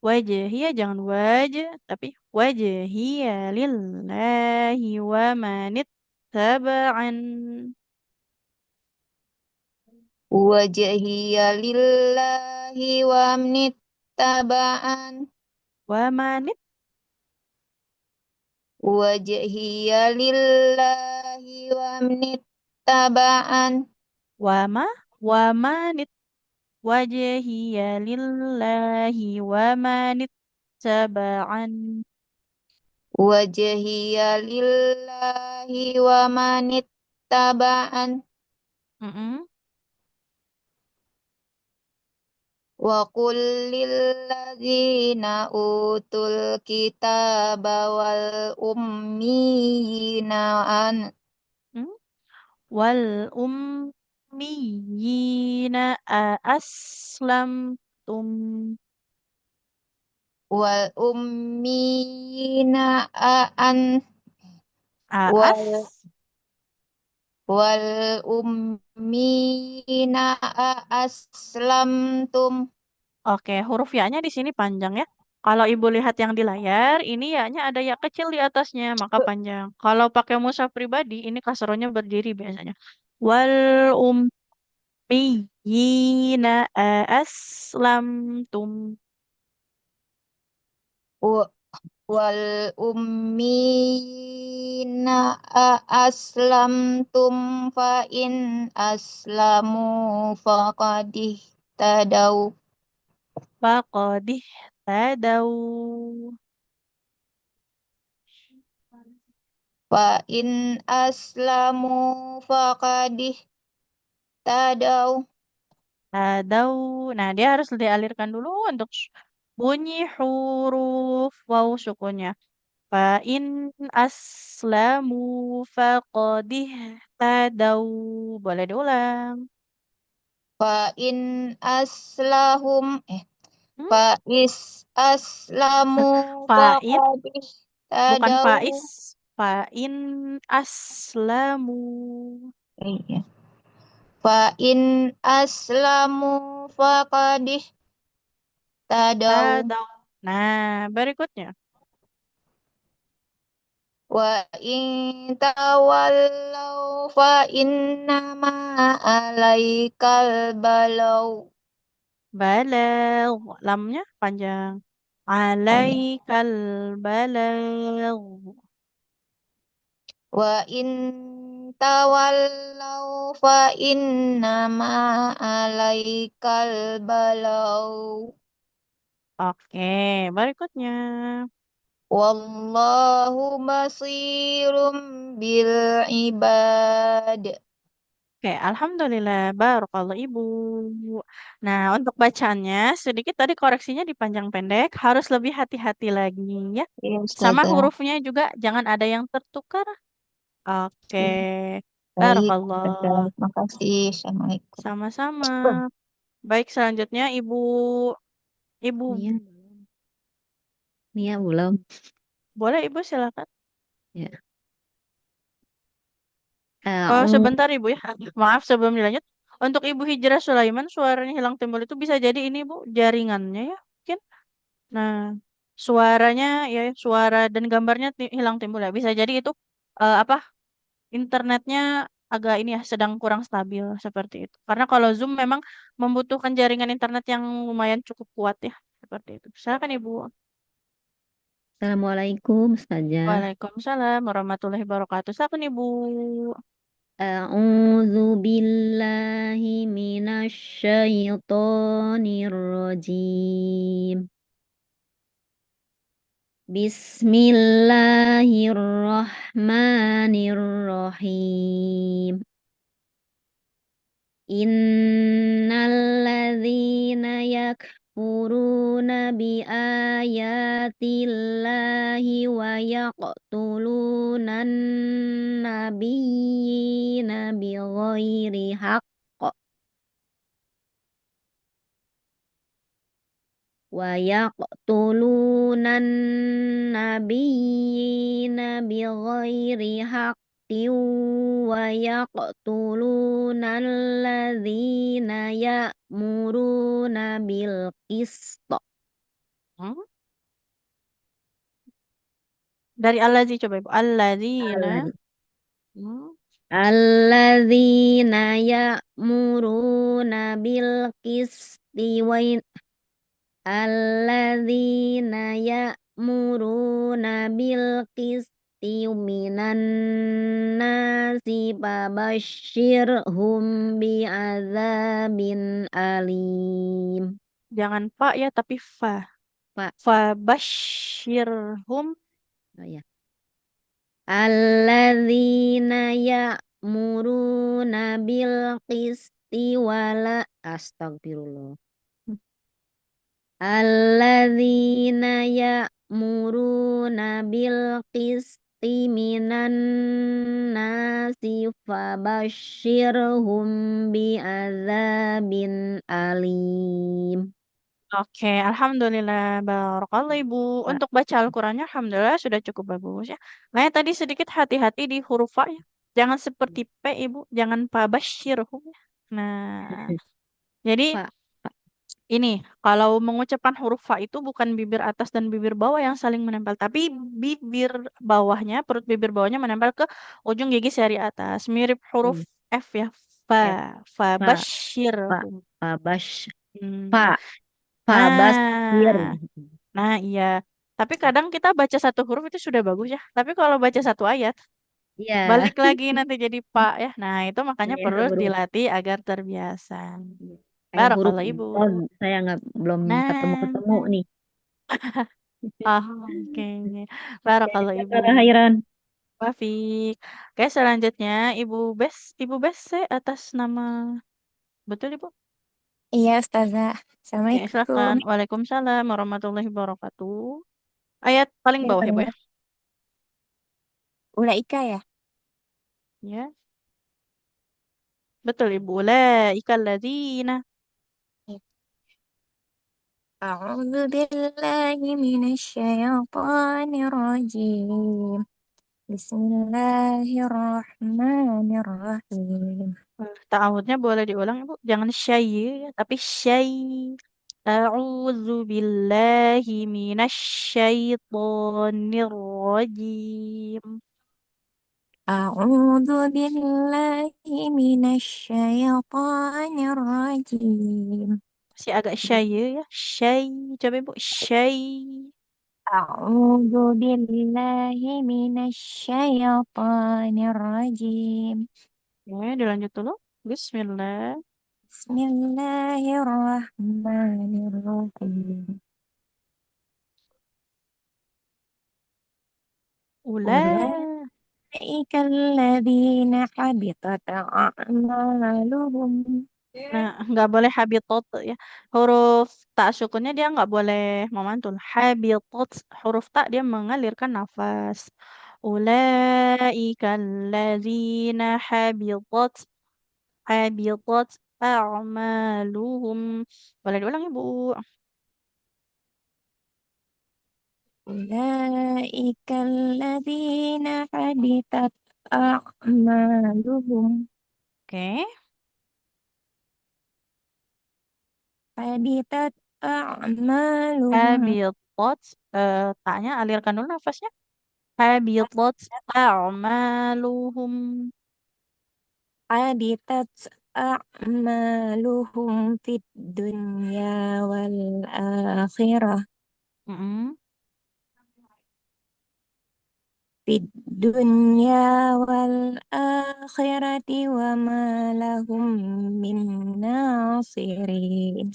[SPEAKER 1] Wajhiya jangan wajh, tapi wajhiya lillahi wa manit taba'an.
[SPEAKER 4] Wajhiya lillahi wa nittaba'an.
[SPEAKER 1] Wa manit
[SPEAKER 4] Wajhiya lillahi wa nittaba'an.
[SPEAKER 1] wa manit wajhiya lillahi wa manit taba'an.
[SPEAKER 4] Wajhiya lillahi wa manittaba'an.
[SPEAKER 1] Mm-mm.
[SPEAKER 4] Wa qul lilladzina utul kitaba wal ummiyina
[SPEAKER 1] Hmm? Wal ummiyina aslamtum.
[SPEAKER 4] wal ummiyina an
[SPEAKER 1] As.
[SPEAKER 4] wal wal ummiyina aslamtum.
[SPEAKER 1] Oke, huruf ya-nya di sini panjang ya. Kalau ibu lihat yang di layar, ini ya-nya ada ya kecil di atasnya, maka panjang. Kalau pakai mushaf pribadi, ini kasrohnya berdiri biasanya. Wal ummiyina aslamtum.
[SPEAKER 4] Wal ummiyina aslamtum fa in aslamu faqadih tadau.
[SPEAKER 1] Faqadih tadau.
[SPEAKER 4] Fa in aslamu faqadih tadau.
[SPEAKER 1] Tadau. Nah, dia harus dialirkan dulu untuk bunyi huruf waw sukunnya. Fa in aslamu faqadih tadau. Boleh diulang.
[SPEAKER 4] Fa in aslahum
[SPEAKER 1] Hmm?
[SPEAKER 4] fa is aslamu
[SPEAKER 1] Fain
[SPEAKER 4] faqadih
[SPEAKER 1] bukan
[SPEAKER 4] tadau.
[SPEAKER 1] faiz. Fain aslamu.
[SPEAKER 4] Iya. Fa in aslamu faqadih tadau.
[SPEAKER 1] Tadau. Nah, berikutnya.
[SPEAKER 4] Wa in tawallaw fa innama alaikal balau.
[SPEAKER 1] Balag. Lamnya panjang.
[SPEAKER 4] Oh ya.
[SPEAKER 1] Alaikal balag.
[SPEAKER 4] Wa in tawallaw fa innama alaikal balau.
[SPEAKER 1] Oke, berikutnya.
[SPEAKER 4] Wallahu basirum bil ibad.
[SPEAKER 1] Oke, alhamdulillah, barakallah ibu. Nah, untuk bacaannya sedikit tadi koreksinya dipanjang pendek, harus lebih hati-hati lagi ya.
[SPEAKER 4] Ya
[SPEAKER 1] Sama
[SPEAKER 4] Ustazah.
[SPEAKER 1] hurufnya juga jangan ada yang tertukar. Oke,
[SPEAKER 4] Ya. Baik, Ustazah.
[SPEAKER 1] barakallah.
[SPEAKER 4] Makasih. Assalamualaikum.
[SPEAKER 1] Sama-sama. Baik, selanjutnya ibu
[SPEAKER 11] Nia, Nia belum.
[SPEAKER 1] boleh ibu silakan.
[SPEAKER 11] Ya.
[SPEAKER 1] Oh,
[SPEAKER 11] A'udzu
[SPEAKER 1] sebentar ibu ya. Maaf sebelum dilanjut. Untuk ibu Hijrah Sulaiman suaranya hilang timbul itu bisa jadi ini bu jaringannya ya mungkin. Nah, suaranya ya suara dan gambarnya hilang timbul ya. Bisa jadi itu apa internetnya agak ini ya sedang kurang stabil seperti itu. Karena kalau Zoom memang membutuhkan jaringan internet yang lumayan cukup kuat ya seperti itu. Silakan Ibu.
[SPEAKER 11] Assalamualaikum Ustazah.
[SPEAKER 1] Waalaikumsalam warahmatullahi wabarakatuh. Silakan Ibu.
[SPEAKER 11] A'udzu billahi minasy syaithanir rajim. Bismillahirrahmanirrahim. Innalladzina yakfuruna biayatillahi wa yaqtulunan nabiyyina bighairi haqq wa yaqtulunan nabiyyina bighairi haqq
[SPEAKER 12] ويقتلون الذين يأمرون بالقسط.
[SPEAKER 1] Hmm? Dari allazi coba Ibu. Allazina. Hmm.
[SPEAKER 12] الذين يأمرون بالقسط الذين يأمرون بالقسط من الناس فبشرهم بعذاب أليم.
[SPEAKER 1] Jangan fa ya, tapi fa.
[SPEAKER 12] Pak,
[SPEAKER 1] Fabashirhum.
[SPEAKER 12] oh ya. Alladzina ya'muruna bil qisti wala astagfirullah. Alladzina ya'muruna bil qisti minan nasi fabashirhum bi'adzabin alim.
[SPEAKER 1] Oke, alhamdulillah. Barakallah Ibu.
[SPEAKER 12] Pak,
[SPEAKER 1] Untuk baca Al-Qur'annya alhamdulillah sudah cukup bagus ya. Nah, tadi sedikit hati-hati di huruf fa ya. Jangan seperti P Ibu, jangan fabashirhum ya. Nah, jadi
[SPEAKER 12] Pak, Pak.
[SPEAKER 1] ini kalau mengucapkan huruf fa itu bukan bibir atas dan bibir bawah yang saling menempel, tapi bibir bawahnya, perut bibir bawahnya menempel ke ujung gigi seri atas. Mirip huruf F ya. Fa,
[SPEAKER 12] F, Pak, Pak,
[SPEAKER 1] fabashirhum.
[SPEAKER 12] Fabash,
[SPEAKER 1] Hmm.
[SPEAKER 12] Pak, Fabashir.
[SPEAKER 1] Nah, nah iya. Tapi kadang kita baca satu huruf itu sudah bagus ya. Tapi kalau baca satu ayat,
[SPEAKER 12] Iya.
[SPEAKER 1] balik lagi nanti jadi pak ya. Nah, itu makanya
[SPEAKER 12] Iya,
[SPEAKER 1] perlu
[SPEAKER 12] huruf
[SPEAKER 1] dilatih agar terbiasa.
[SPEAKER 12] kayak huruf
[SPEAKER 1] Barakallah Ibu.
[SPEAKER 12] oh, saya belum
[SPEAKER 1] Nah,
[SPEAKER 12] ketemu nih.
[SPEAKER 1] ah, oke. Barakallah Ibu.
[SPEAKER 12] Jazakallah khairan.
[SPEAKER 1] Wafik. Oke, selanjutnya Ibu Bes atas nama betul Ibu?
[SPEAKER 4] Iya, Ustazah.
[SPEAKER 1] Oke,
[SPEAKER 4] Assalamualaikum.
[SPEAKER 1] silakan. Waalaikumsalam warahmatullahi wabarakatuh. Ayat paling bawah Ibu ya.
[SPEAKER 4] Ulaika ya?
[SPEAKER 1] Ya. Betul Ibu. Ulaika alladzina.
[SPEAKER 4] A'udzu billahi minasyaitonir rajim. Bismillahirrahmanirrahim.
[SPEAKER 1] Ta'awudnya boleh diulang Ibu. Jangan syai ya, tapi syai. A'udzu billahi minasyaitonir rajim.
[SPEAKER 4] A'udzu billahi minasyaitonir rajim.
[SPEAKER 1] Masih agak syai ya. Syai. Coba Ibu. Syai.
[SPEAKER 4] A'udzu billahi minasyaitonir rajim.
[SPEAKER 1] Oke, dilanjut dulu. Bismillah.
[SPEAKER 4] Bismillahirrahmanirrahim. Ulaika alladzina habitat a'maluhum.
[SPEAKER 1] Nah, nggak boleh habitat ya. Huruf tak sukunnya dia nggak boleh memantul. Habitat huruf tak dia mengalirkan nafas. Ulaika alladzina habitat a'maluhum. Boleh diulang Ibu.
[SPEAKER 4] Ulaika alladzina habitat a'maluhum.
[SPEAKER 1] Oke.
[SPEAKER 4] Habitat a'maluhum.
[SPEAKER 1] Habitat taknya alirkan dulu nafasnya. Habitat a'maluhum.
[SPEAKER 4] Habitat a'maluhum fid dunya wal akhirah.
[SPEAKER 1] Mm-mm.
[SPEAKER 4] Fid dunya wal akhirati wa ma lahum min nasirin.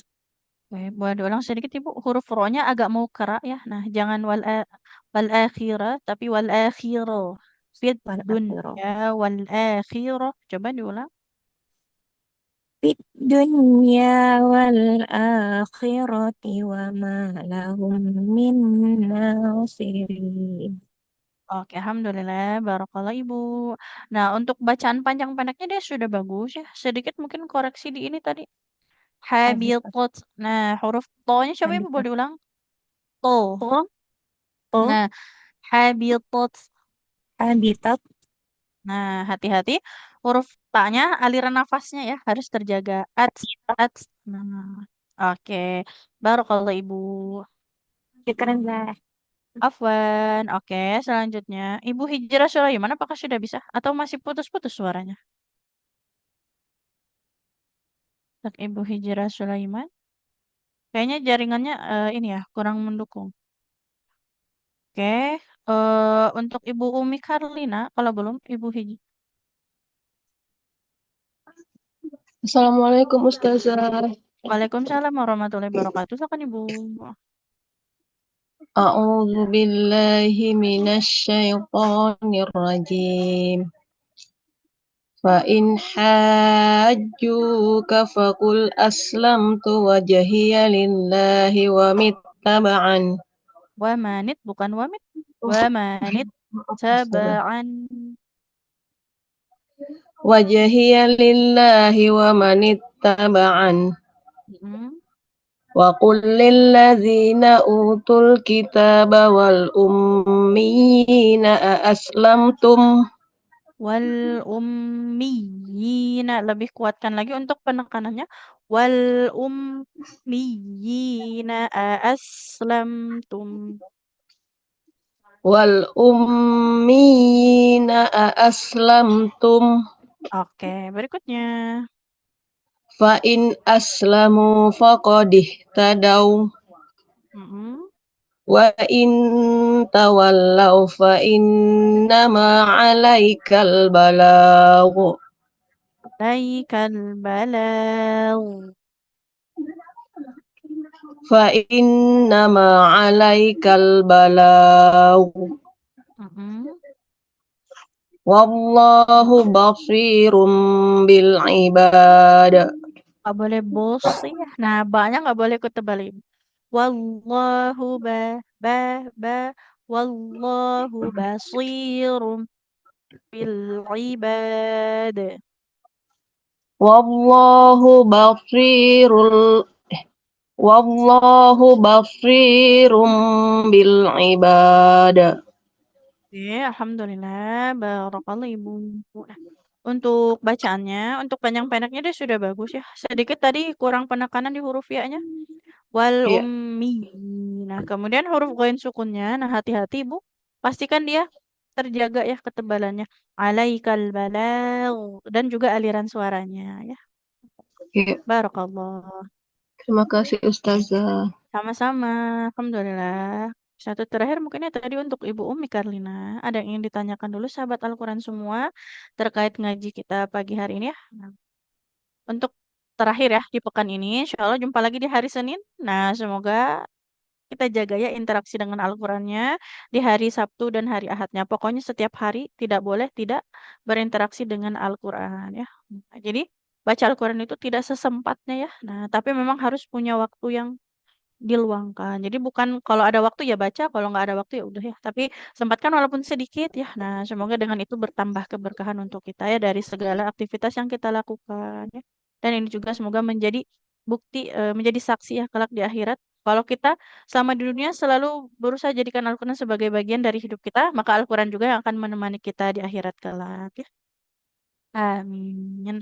[SPEAKER 1] Oke, boleh diulang sedikit Ibu. Huruf ro-nya agak mau kerak ya. Nah, jangan wal akhirah tapi wal akhirah. Fid
[SPEAKER 4] Wal akhirah.
[SPEAKER 1] dunya wal akhirah. Coba diulang.
[SPEAKER 4] Fid dunya wal akhirati wa ma lahum min nasirin.
[SPEAKER 1] Oke, alhamdulillah. Barakallah Ibu. Nah, untuk bacaan panjang pendeknya dia sudah bagus ya. Sedikit mungkin koreksi di ini tadi.
[SPEAKER 4] Habitat.
[SPEAKER 1] Habitat. Nah, huruf to-nya coba Ibu boleh
[SPEAKER 4] Habitat.
[SPEAKER 1] diulang. To.
[SPEAKER 4] To. To.
[SPEAKER 1] Nah, habitat.
[SPEAKER 4] Habitat.
[SPEAKER 1] Nah, hati-hati huruf ta-nya aliran nafasnya ya harus terjaga. Ats, ats. Nah, oke. Barakallah Ibu.
[SPEAKER 4] Keren lah.
[SPEAKER 1] Afwan. Oke, selanjutnya Ibu Hijrah Sulaiman apakah sudah bisa atau masih putus-putus suaranya? Untuk Ibu Hijrah Sulaiman. Kayaknya jaringannya ini ya kurang mendukung. Oke, untuk Ibu Umi Karlina, kalau belum Ibu Hijrah.
[SPEAKER 7] Assalamualaikum Ustazah.
[SPEAKER 1] Waalaikumsalam warahmatullahi wabarakatuh. Silakan Ibu.
[SPEAKER 7] A'udzu billahi minasyaitonir rajim. Fa in hajjuka faqul aslamtu wajhiya lillahi wa mittaba'an.
[SPEAKER 1] Wamanit bukan wamit.
[SPEAKER 7] Oh,
[SPEAKER 1] Wamanit
[SPEAKER 7] maaf, Ustazah.
[SPEAKER 1] taba'an.
[SPEAKER 7] Wajhiya lillahi wa manittaba'an. Wa qul lilladzina utul kitaba wal ummiyina aslamtum.
[SPEAKER 1] Wal ummiyina lebih kuatkan lagi untuk penekanannya. Wal ummiyina aslamtum.
[SPEAKER 7] Wal ummiyina aslamtum.
[SPEAKER 1] Oke, berikutnya.
[SPEAKER 7] Fa in aslamu faqadih tadaw. Wa in tawallaw fa innama alaikal balagh.
[SPEAKER 1] Alaikal balagh.
[SPEAKER 7] Fa innama alaikal balagh. Wallahu basirum bil ibad.
[SPEAKER 1] Nggak boleh bosi ya. Nah, banyak nggak boleh ikut tebalin. Wallahu wallahu basirum bil ibad.
[SPEAKER 7] Wallahu basirum bil ibad.
[SPEAKER 1] Oke, alhamdulillah, barakallah Ibu. Nah, untuk bacaannya, untuk panjang-pendeknya dia sudah bagus ya. Sedikit tadi kurang penekanan di huruf ya-nya. Wal
[SPEAKER 7] Iya.
[SPEAKER 1] ummi. Nah, kemudian huruf ghain sukunnya. Nah, hati-hati Ibu. Pastikan dia terjaga ya ketebalannya. Alaikal balagh dan juga aliran suaranya ya.
[SPEAKER 7] Iya.
[SPEAKER 1] Barakallah.
[SPEAKER 7] Terima kasih Ustazah.
[SPEAKER 1] Sama-sama. Alhamdulillah. Satu terakhir mungkin ya tadi untuk Ibu Umi Karlina. Ada yang ingin ditanyakan dulu sahabat Al-Quran semua terkait ngaji kita pagi hari ini ya. Nah, untuk terakhir ya di pekan ini, insya Allah jumpa lagi di hari Senin. Nah, semoga kita jaga ya interaksi dengan Al-Qurannya di hari Sabtu dan hari Ahadnya. Pokoknya setiap hari tidak boleh tidak berinteraksi dengan Al-Quran ya. Nah, jadi baca Al-Quran itu tidak sesempatnya ya. Nah, tapi memang harus punya waktu yang diluangkan. Jadi bukan kalau ada waktu ya baca, kalau nggak ada waktu ya udah ya. Tapi sempatkan walaupun sedikit ya. Nah, semoga dengan itu bertambah keberkahan untuk kita ya dari segala aktivitas yang kita lakukan ya. Dan ini juga semoga menjadi bukti, menjadi saksi ya kelak di akhirat. Kalau kita selama di dunia selalu berusaha jadikan Al-Quran sebagai bagian dari hidup kita, maka Al-Quran juga yang akan menemani kita di akhirat kelak ya. Amin.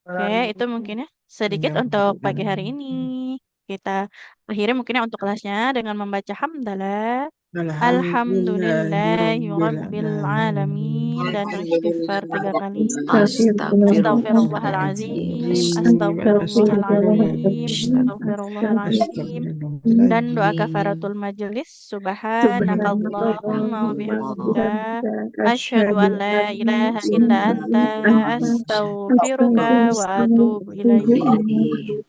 [SPEAKER 1] Oke, itu mungkin ya sedikit untuk pagi hari ini. Kita akhirnya mungkin ya untuk kelasnya dengan membaca hamdalah. Alhamdulillahi Rabbil Alamin dan istighfar 3 kali. Astagfirullahalazim, astagfirullahalazim, astagfirullahalazim. Dan doa kafaratul majelis. Subhanakallahumma wa bihamdika asyhadu an la ilaha illa anta astaghfiruka wa atubu ilaik.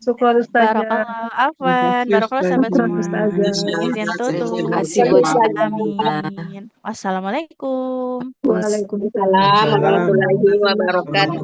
[SPEAKER 8] Syukur Ustazah.
[SPEAKER 1] Barakallah, afwan, barakallah sahabat semua. Izin tutup.
[SPEAKER 6] Terima kasih buat
[SPEAKER 1] Amin. Wassalamualaikum.
[SPEAKER 2] Waalaikumsalam warahmatullahi wabarakatuh.